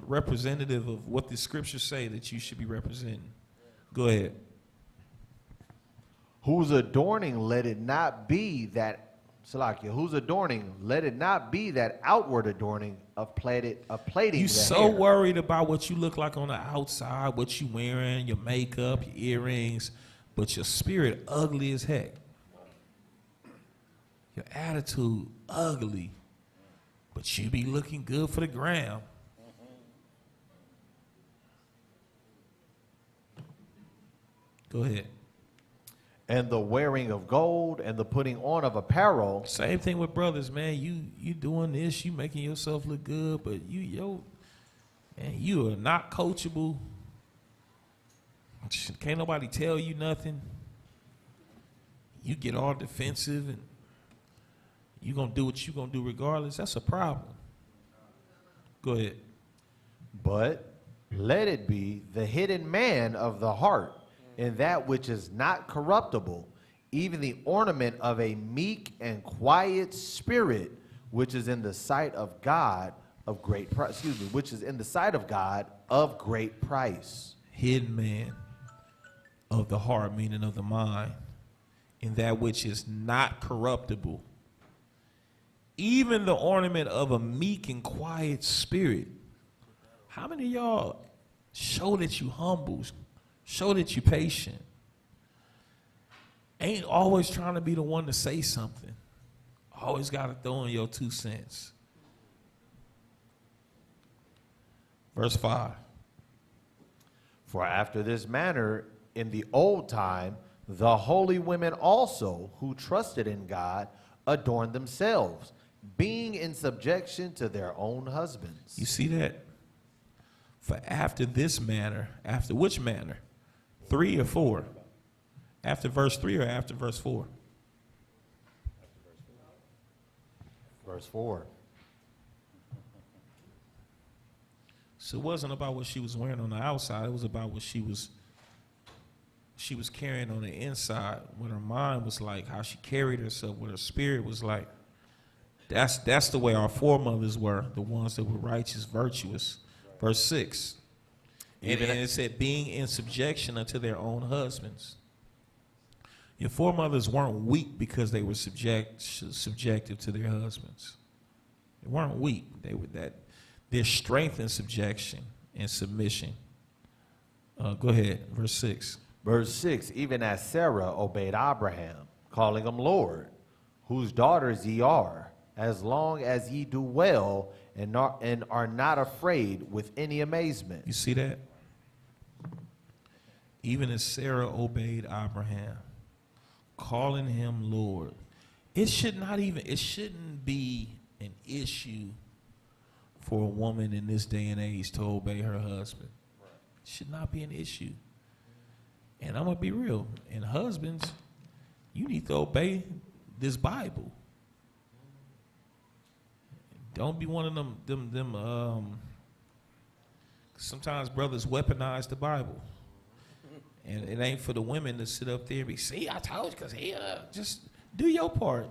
representative of what the scriptures say that you should be representing. Go ahead. Whose adorning let it not be that, Salakia, whose adorning let it not be that outward adorning of plaiting You the so hair. worried about what you look like on the outside, what you wearing, your makeup, your earrings, but your spirit ugly as heck. Your attitude ugly, but you be looking good for the gram. Go ahead. And the wearing of gold and the putting on of apparel. Same thing with brothers, man. You doing this, you making yourself look good, but you are not coachable. Can't nobody tell you nothing. You get all defensive and you gonna do what you gonna do regardless. That's a problem. Go ahead. But let it be the hidden man of the heart, in that which is not corruptible, even the ornament of a meek and quiet spirit, which is in the sight of God of great price. Which is in the sight of God of great price. Hidden man of the heart, meaning of the mind, in that which is not corruptible. Even the ornament of a meek and quiet spirit. How many of y'all show that you humble, show that you patient? Ain't always trying to be the one to say something. Always got to throw in your 2 cents. Verse 5. For after this manner, in the old time, the holy women also, who trusted in God, adorned themselves, being in subjection to their own husbands. You see that? For after this manner, after which manner? 3 or 4? After verse 3 or after verse 4? Verse 4. So it wasn't about what she was wearing on the outside. It was about what she was carrying on the inside, what her mind was like, how she carried herself, what her spirit was like. That's the way our foremothers were, the ones that were righteous, virtuous. Verse 6. And it said, being in subjection unto their own husbands. Your foremothers weren't weak because they were subjective to their husbands. They weren't weak. They were their strength in subjection and submission. Go ahead, verse 6. Verse 6, even as Sarah obeyed Abraham, calling him Lord, whose daughters ye are, as long as ye do well and are not afraid with any amazement. You see that? Even as Sarah obeyed Abraham, calling him Lord. It shouldn't be an issue for a woman in this day and age to obey her husband. It should not be an issue. And I'm going to be real. And husbands, you need to obey this Bible. Don't be one of them sometimes brothers weaponize the Bible. And it ain't for the women to sit up there and be, see, I told you, because just do your part.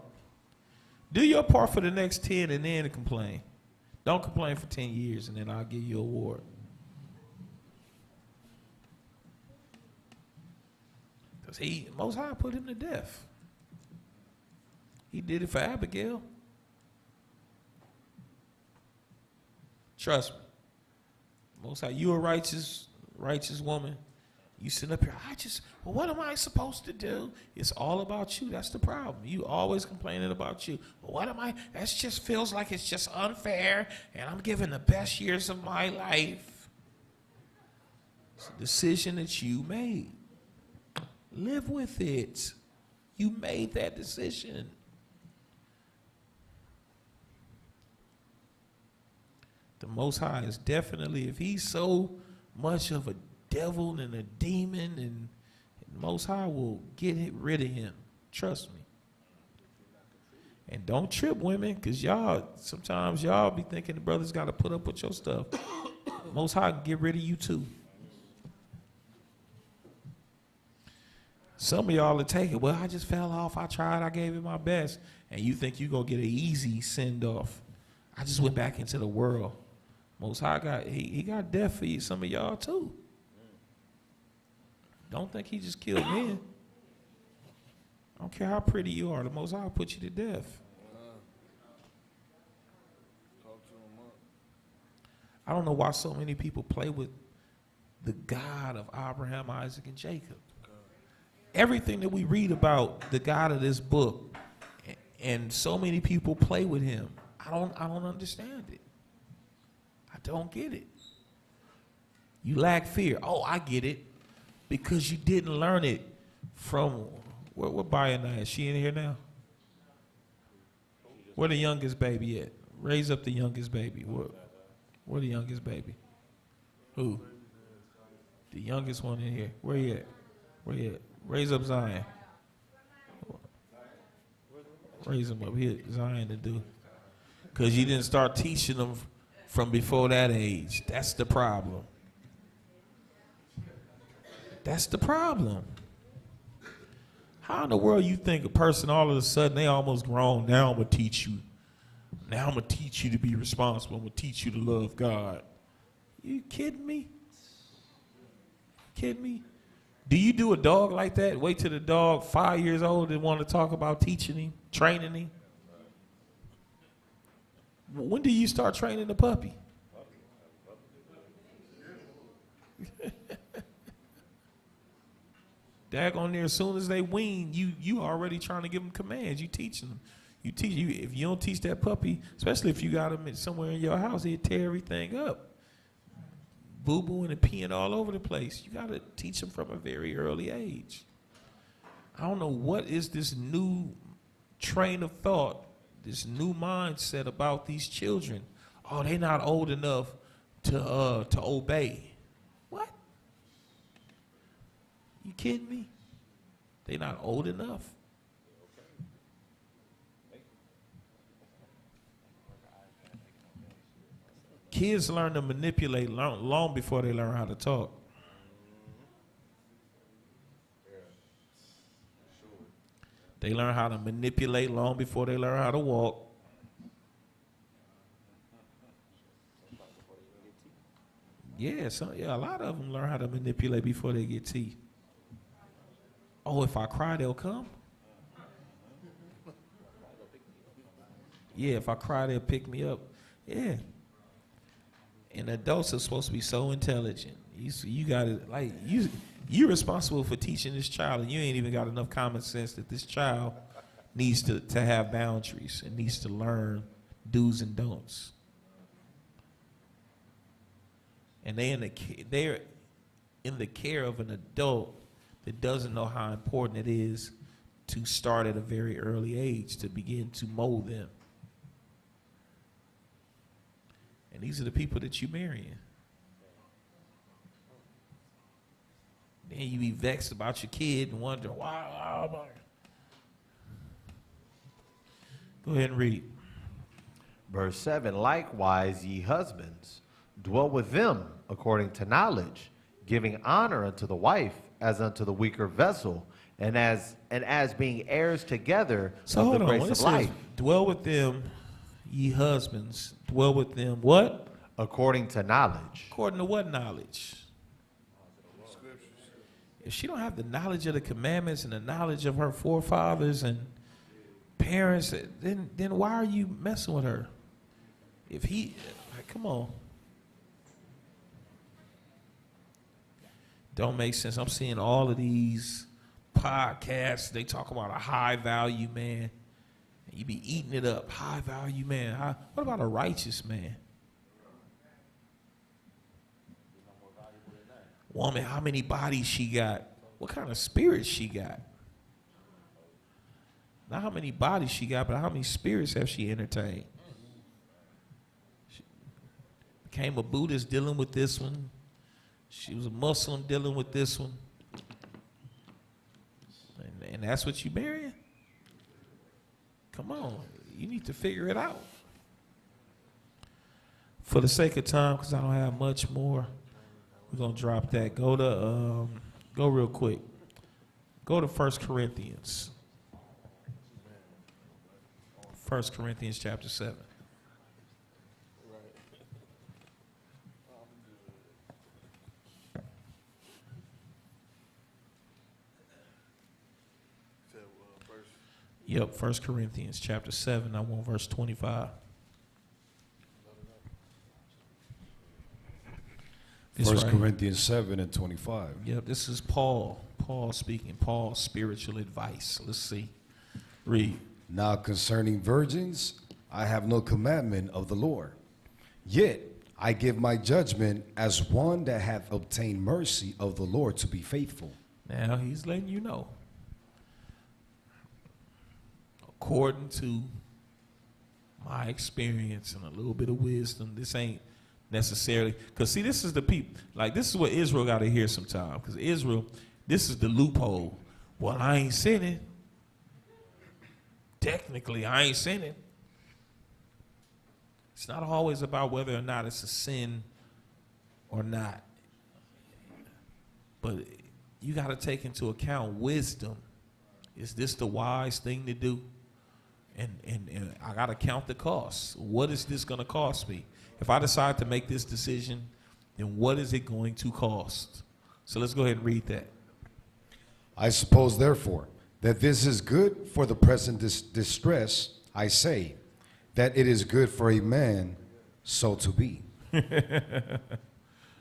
Do your part for the next 10 and then complain. Don't complain for 10 years and then I'll give you an award. Because Most High put him to death. He did it for Abigail. Trust me. Most High, you a righteous woman. You sit up here, well, what am I supposed to do? It's all about you. That's the problem. You always complaining about you. Well, what am I? That just feels like it's just unfair, and I'm giving the best years of my life. It's a decision that you made. Live with it. You made that decision. The Most High is definitely, if he's so much of a devil and a demon, and the Most High will get rid of him. Trust me. And don't trip, women, because sometimes y'all be thinking the brothers got to put up with your stuff. Most High can get rid of you too. Some of y'all will take it, well, I just fell off. I tried. I gave it my best. And you think you're going to get an easy send-off. I just went back into the world. Most High he got death for you, some of y'all too. Don't think he just killed men. I don't care how pretty you are. The Most High will put you to death. I don't know why so many people play with the God of Abraham, Isaac, and Jacob. Everything that we read about the God of this book, and so many people play with him. I don't understand it. I don't get it. You lack fear. Oh, I get it. Because you didn't learn it from, where Bayana is? She in here now? Where the youngest baby at? Raise up the youngest baby. Where the youngest baby? Who? The youngest one in here. Where he at? Where he at? Raise up Zion. Raise him up here, Zion to do. Because you didn't start teaching them from before that age. That's the problem. That's the problem. How in the world you think a person all of a sudden, they almost grown, now I'm going to teach you. Now I'm going to teach you to be responsible. I'm going to teach you to love God. You kidding me? Kidding me? Do you do a dog like that? Wait till the dog 5 years old and want to talk about teaching him, training him? When do you start training the puppy? Daggone there, as soon as they wean, you already trying to give them commands. You teaching them. If you don't teach that puppy, especially if you got him somewhere in your house, he'll tear everything up. Boo-booing and peeing all over the place. You got to teach them from a very early age. I don't know what is this new train of thought, this new mindset about these children. Oh, they're not old enough to obey. What? You kidding me? They're not old enough. Kids learn to manipulate long before they learn how to talk. They learn how to manipulate long before they learn how to walk. Yeah, a lot of them learn how to manipulate before they get teeth. Oh, if I cry, they'll come? Yeah, if I cry, they'll pick me up. Yeah. And adults are supposed to be so intelligent. You got it, like, you're responsible for teaching this child, and you ain't even got enough common sense that this child needs to have boundaries and needs to learn do's and don'ts. And they're in the care of an adult that doesn't know how important it is to start at a very early age to begin to mold them. And these are the people that you're marrying. Then you be vexed about your kid and wonder why. Go ahead and read. Verse 7, likewise, ye husbands, dwell with them according to knowledge, giving honor unto the wife as unto the weaker vessel, and as being heirs together So of the hold on. grace When it of says, life, dwell with them, ye husbands. Dwell with them. What? according to knowledge. According to what knowledge? If she don't have the knowledge of the commandments and the knowledge of her forefathers and parents, then why are you messing with her? If he, like, come on. Don't make sense. I'm seeing all of these podcasts. They talk about a high value man. You be eating it up. High value man. What about a righteous man? Woman, how many bodies she got? What kind of spirit she got? Not how many bodies she got, but how many spirits have she entertained? She became a Buddhist dealing with this one. She was a Muslim dealing with this one. And that's what you marrying? Come on. You need to figure it out. For the sake of time, because I don't have much more, we're going to drop that. Go real quick. Go to 1 Corinthians. 1 Corinthians chapter 7. Yep, 1 Corinthians chapter 7, I want verse 25. This 1 right. Corinthians 7 and 25. Yep, this is Paul. Paul speaking. Paul's spiritual advice. Let's see. Read. Now concerning virgins, I have no commandment of the Lord. Yet I give my judgment as one that hath obtained mercy of the Lord to be faithful. Now he's letting you know. According to my experience and a little bit of wisdom, this ain't necessarily, because see, this is the people, like, this is what Israel got to hear sometime, because Israel, this is the loophole. Well, I ain't sinning. Technically, I ain't sinning. It's not always about whether or not it's a sin or not. But you got to take into account wisdom. Is this the wise thing to do? And I got to count the costs. What is this going to cost me? If I decide to make this decision, then what is it going to cost? So let's go ahead and read that. I suppose, therefore, that this is good for the present distress. I say that it is good for a man so to be.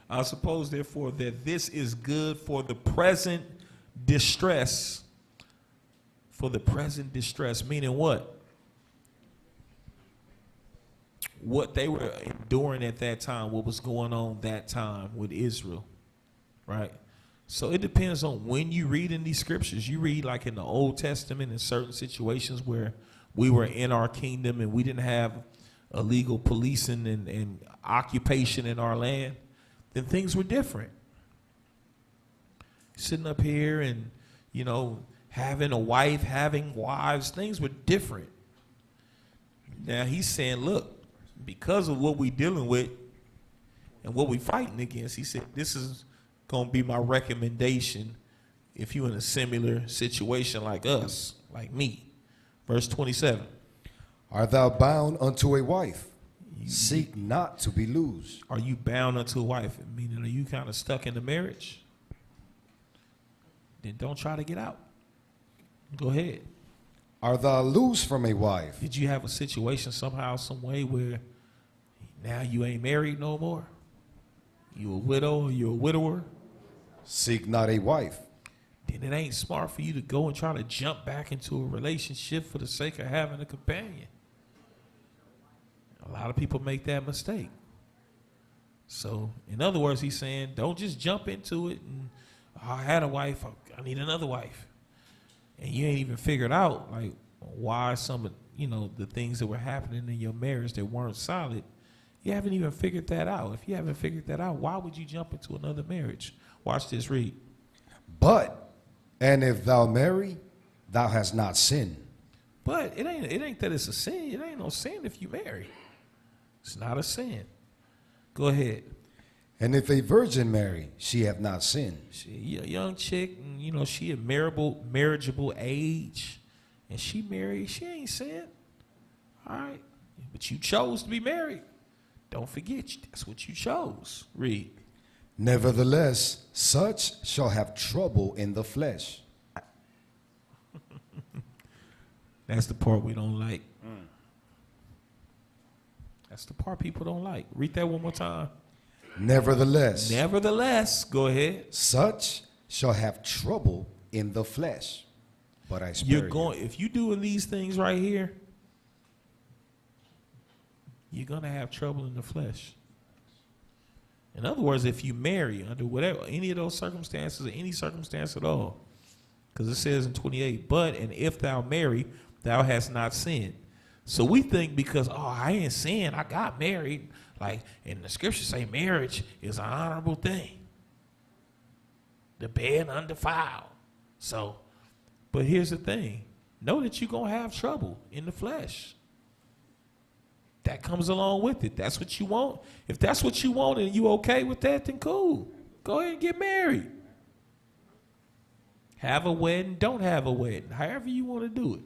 I suppose, therefore, that this is good for the present distress. For the present distress, meaning what? What they were enduring at that time, what was going on that time with Israel, right? So it depends on when you read in these scriptures. You read like in the Old Testament in certain situations where we were in our kingdom and we didn't have illegal policing and occupation in our land, then things were different. Sitting up here and, you know, having a wife, having wives, things were different. Now he's saying, look, because of what we're dealing with, And what we fighting against, he said, this is going to be my recommendation if you're in a similar situation like us, like me. Verse 27. Art thou bound unto a wife? Seek not to be loosed. Are you bound unto a wife? Meaning, are you kind of stuck in the marriage? Then don't try to get out. Go ahead. Art thou loose from a wife? Did you have a situation somehow, some way where now you ain't married no more? You a widow or you a widower? Seek not a wife. Then it ain't smart for you to go and try to jump back into a relationship for the sake of having a companion. A lot of people make that mistake. So, in other words, he's saying, don't just jump into it and, oh, I had a wife, I need another wife. And you ain't even figured out, like, why some of, the things that were happening in your marriage that weren't solid. You haven't even figured that out. If you haven't figured that out, why would you jump into another marriage? Watch this, read. But, and if thou marry, thou hast not sinned. But it ain't that it's a sin. It ain't no sin if you marry. It's not a sin. Go ahead. And if a virgin marry, she have not sinned. She a young chick, and she a marriageable age, and she married. She ain't sinned. All right, but you chose to be married. Don't forget, that's what you chose. Read. Nevertheless, such shall have trouble in the flesh. That's the part we don't like. That's the part people don't like. Read that one more time. Nevertheless, go ahead. Such shall have trouble in the flesh. But I spare you. If you doing these things right here, you're gonna have trouble in the flesh. In other words, if you marry under whatever, any of those circumstances or any circumstance at all, because it says in 28, but and if thou marry, thou hast not sinned. So we think because, I ain't sinned, I got married, and the scriptures say marriage is an honorable thing. The bed undefiled. So, but here's the thing. Know that you're going to have trouble in the flesh. That comes along with it. That's what you want. If that's what you want and you okay with that, then cool. Go ahead and get married. Have a wedding, don't have a wedding. However you want to do it.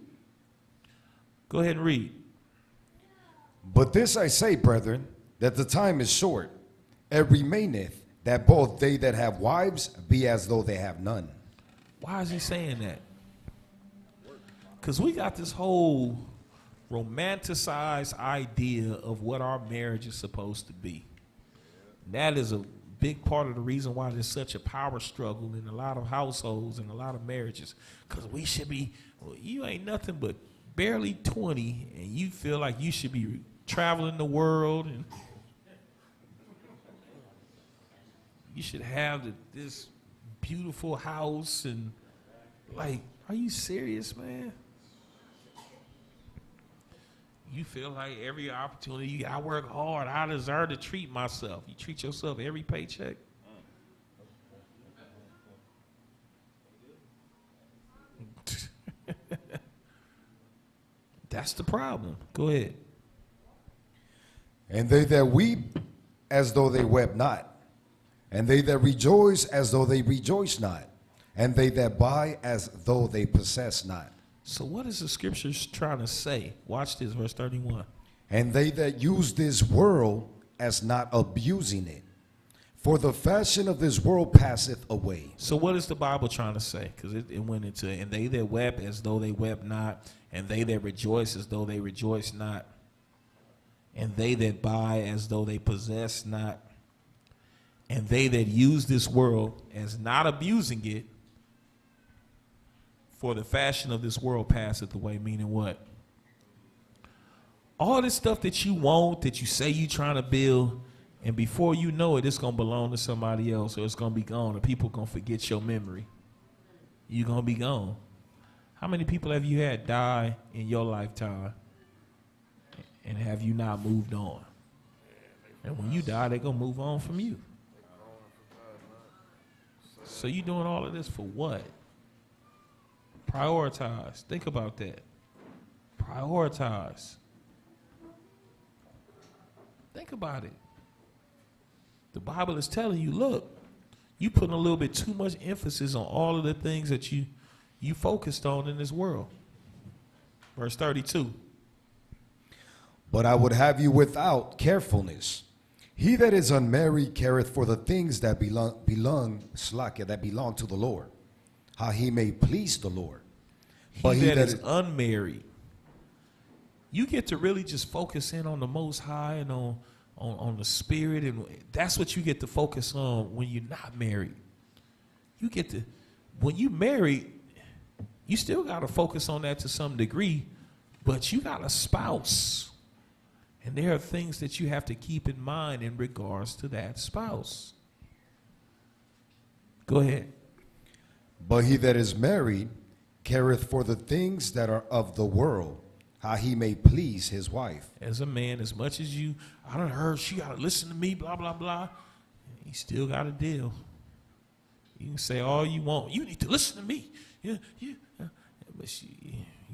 Go ahead and read. But this I say, brethren, that the time is short. It remaineth that both they that have wives be as though they have none. Why is he saying that? Because we got this whole romanticized idea of what our marriage is supposed to be. And that is a big part of the reason why there's such a power struggle in a lot of households and a lot of marriages. Because we should be, you ain't nothing but barely 20 and you feel like you should be traveling the world and you should have this beautiful house and are you serious, man? You feel like every opportunity, I work hard, I deserve to treat myself. You treat yourself every paycheck. That's the problem. Go ahead. And they that weep as though they wept not, and they that rejoice as though they rejoice not, and they that buy as though they possess not. So what is the scriptures trying to say? Watch this, verse 31. And they that use this world as not abusing it, for the fashion of this world passeth away. So what is the Bible trying to say? Because it went into it. And they that wept as though they wept not, and they that rejoice as though they rejoice not, and they that buy as though they possess not, and they that use this world as not abusing it, for the fashion of this world passeth away. Meaning what? All this stuff that you want, that you say you trying to build, and before you know it, it's going to belong to somebody else, or it's going to be gone, or people going to forget your memory. You're going to be gone. How many people have you had die in your lifetime, and have you not moved on? And when you die, they're going to move on from you. So you doing all of this for what? Prioritize. Think about that. Prioritize. Think about it. The Bible is telling you, look, you putting a little bit too much emphasis on all of the things that you focused on in this world. Verse 32. But I would have you without carefulness. He that is unmarried careth for the things that belong to the Lord, how he may please the Lord. But He that is unmarried, you get to really just focus in on the Most High and on the Spirit, and that's what you get to focus on when you're not married. You get to, when you married, you still got to focus on that to some degree, but you got a spouse. And there are things that you have to keep in mind in regards to that spouse. Go ahead. But he that is married careth for the things that are of the world, how he may please his wife. As a man, as much as I done heard she got to listen to me, blah, blah, blah, you still got a deal. You can say all you want. You need to listen to me. But you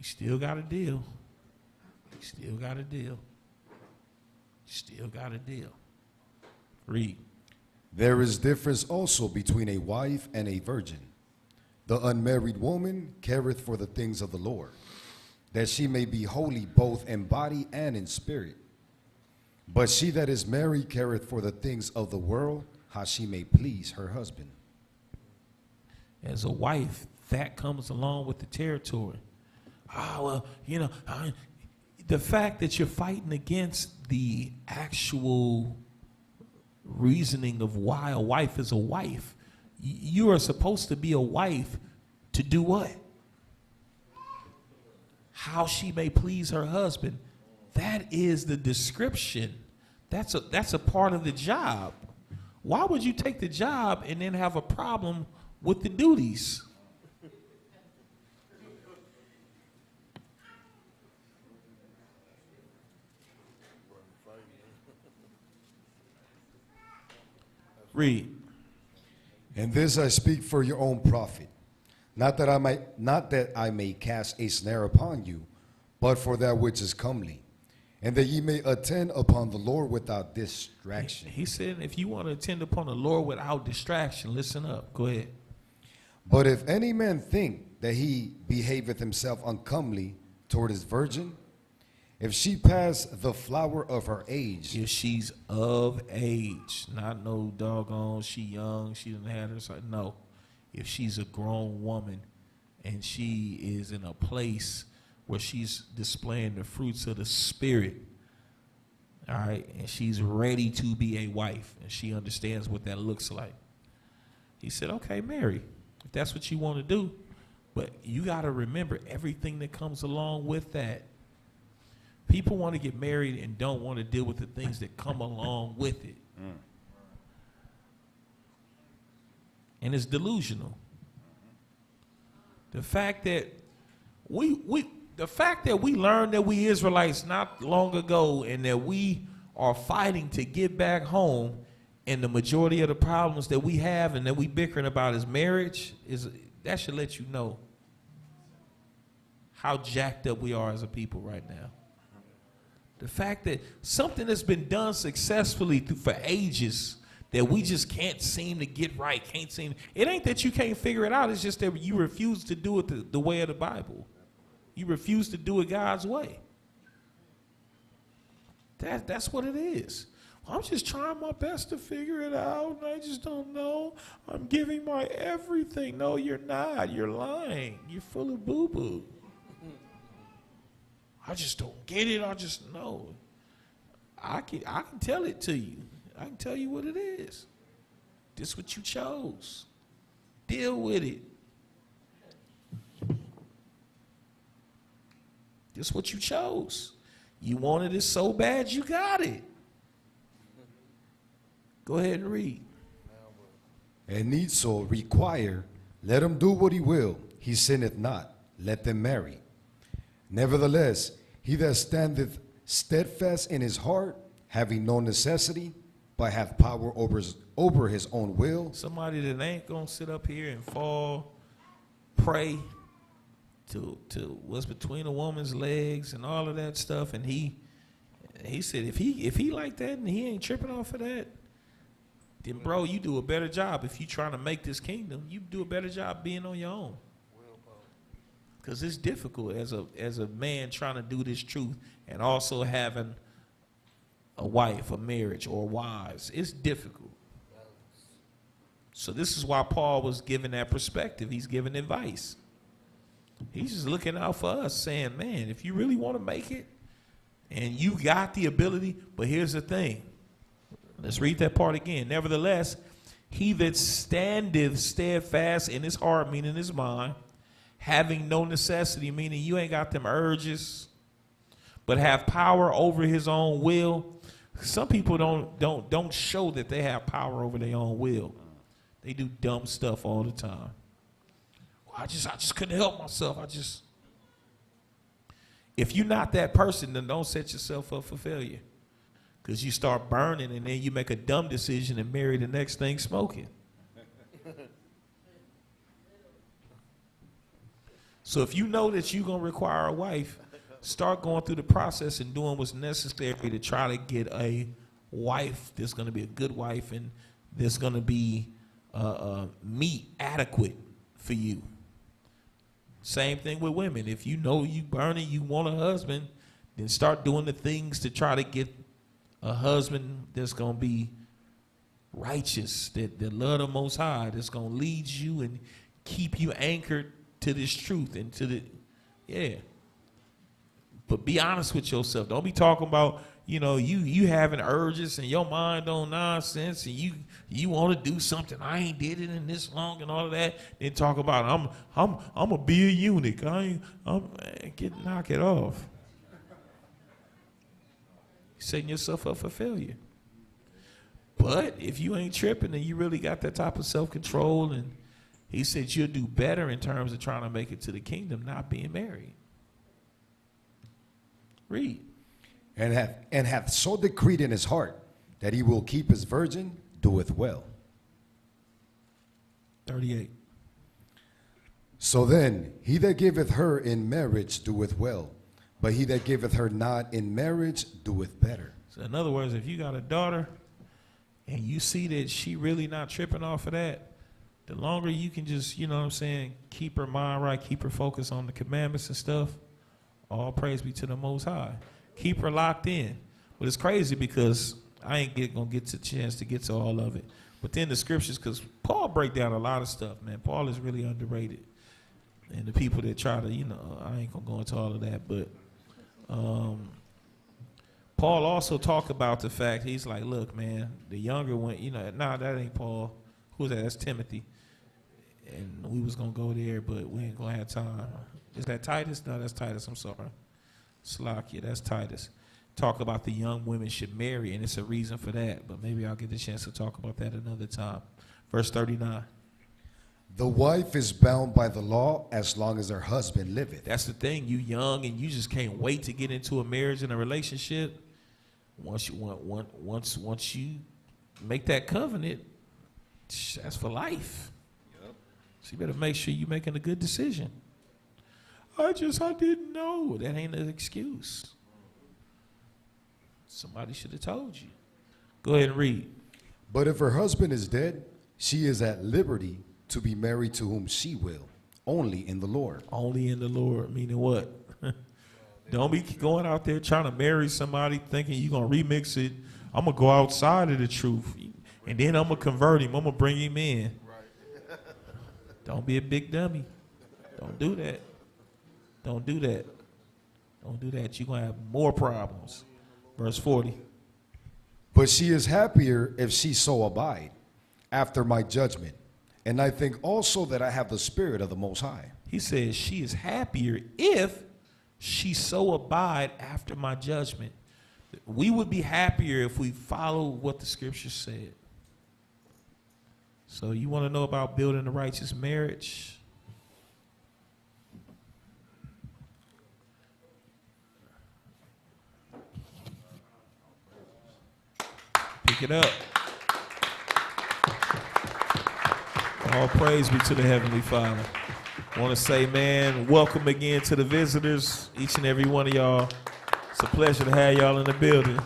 still got a deal. You still got a deal. Still got a deal. Read. There is difference also between a wife and a virgin. The unmarried woman careth for the things of the Lord, that she may be holy both in body and in spirit. But she that is married careth for the things of the world, how she may please her husband. As a wife, that comes along with the territory. The fact that you're fighting against the actual reasoning of why a wife is a wife. You are supposed to be a wife to do what? How she may please her husband. That is the description. That's a part of the job. Why would you take the job and then have a problem with the duties? Read. And this I speak for your own profit, not that I may cast a snare upon you, but for that which is comely, and that ye may attend upon the Lord without distraction. He said, if you want to attend upon the Lord without distraction, listen up. Go ahead. But if any man think that he behaveth himself uncomely toward his virgin, if she pass the flower of her age, If she's of age, not no doggone, she young, she didn't have her son. No. If she's a grown woman and she is in a place where she's displaying the fruits of the Spirit, all right, and she's ready to be a wife and she understands what that looks like. He said, okay, marry, if that's what you want to do. But you got to remember everything that comes along with that. People want to get married and don't want to deal with the things that come along with it. And it's delusional. The fact that we learned that we Israelites not long ago and that we are fighting to get back home, and the majority of the problems that we have and that we bickering about is marriage, that should let you know how jacked up we are as a people right now. The fact that something that's been done successfully for ages that we just can't seem to get right, it ain't that you can't figure it out, it's just that you refuse to do it the way of the Bible. You refuse to do it God's way. That's what it is. I'm just trying my best to figure it out, and I just don't know. I'm giving my everything. No, you're not. You're lying. You're full of boo-boo. I just don't get it. I just know. I can tell it to you. I can tell you what it is. This is what you chose. Deal with it. This is what you chose. You wanted it so bad, you got it. Go ahead and read. and need so require, let him do what he will, he sinneth not, let them marry. Nevertheless, he that standeth steadfast in his heart, having no necessity, but hath power over his own will. Somebody that ain't gonna sit up here and fall, pray to what's between a woman's legs and all of that stuff. And he said if he like that and he ain't tripping off of that, then bro, you do a better job. If you trying to make this kingdom, you do a better job being on your own. Because it's difficult as a man trying to do this truth and also having a wife, a marriage, or wives. It's difficult. So this is why Paul was giving that perspective. He's giving advice. He's just looking out for us, saying, man, if you really want to make it, and you got the ability, but here's the thing. Let's read that part again. Nevertheless, he that standeth steadfast in his heart, meaning his mind, having no necessity, meaning you ain't got them urges, but have power over his own will. Some people don't show that they have power over their own will. They do dumb stuff all the time. Well, I just couldn't help myself. If you're not that person, then don't set yourself up for failure. Because you start burning and then you make a dumb decision and marry the next thing smoking. So if you know that you're going to require a wife, start going through the process and doing what's necessary to try to get a wife that's going to be a good wife and that's going to be meat adequate for you. Same thing with women. If you know you burning, you want a husband, then start doing the things to try to get a husband that's going to be righteous, that love the Most High, that's going to lead you and keep you anchored to this truth and to the, yeah. But be honest with yourself. Don't be talking about, you having urges and your mind on nonsense and you want to do something. I ain't did it in this long and all of that. Then talk about I'm gonna be a eunuch. Knock it off. You're setting yourself up for failure. But if you ain't tripping and you really got that type of self-control, and he said you'll do better in terms of trying to make it to the kingdom, not being married. Read. And hath so decreed in his heart that he will keep his virgin, doeth well. 38. So then, he that giveth her in marriage doeth well, but he that giveth her not in marriage doeth better. So in other words, if you got a daughter and you see that she really not tripping off of that, the longer you can just, keep her mind right, keep her focused on the commandments and stuff, all praise be to the Most High. Keep her locked in. But it's crazy because I ain't going to get a chance to get to all of it. But then the scriptures, because Paul break down a lot of stuff, man. Paul is really underrated. And the people that try to, I ain't going to go into all of that. But Paul also talked about the fact, he's like, look, man, the younger one, that ain't Paul. Who's that? That's Timothy. And we was going to go there, but we ain't going to have time. Is that Titus? No, that's Titus. I'm sorry. Slakia, that's Titus. Talk about the young women should marry, and it's a reason for that. But maybe I'll get the chance to talk about that another time. Verse 39. The wife is bound by the law as long as her husband liveth. That's the thing. You young and you just can't wait to get into a marriage and a relationship. Once you make that covenant, that's for life. Yep. So you better make sure you're making a good decision. I didn't know. That ain't an excuse. Somebody should have told you. Go ahead and read. But if her husband is dead, she is at liberty to be married to whom she will, only in the Lord. Only in the Lord, meaning what? Don't be going out there trying to marry somebody thinking you're going to remix it. I'm going to go outside of the truth, and then I'm going to convert him. I'm going to bring him in. Right. Don't be a big dummy. Don't do that. Don't do that. Don't do that. You're going to have more problems. Verse 40. But she is happier if she so abide after my judgment. And I think also that I have the Spirit of the Most High. He says she is happier if she so abide after my judgment. We would be happier if we follow what the scripture said. So you want to know about building a righteous marriage? Pick it up. All praise be to the Heavenly Father. I want to say, man, welcome again to the visitors, each and every one of y'all. It's a pleasure to have y'all in the building.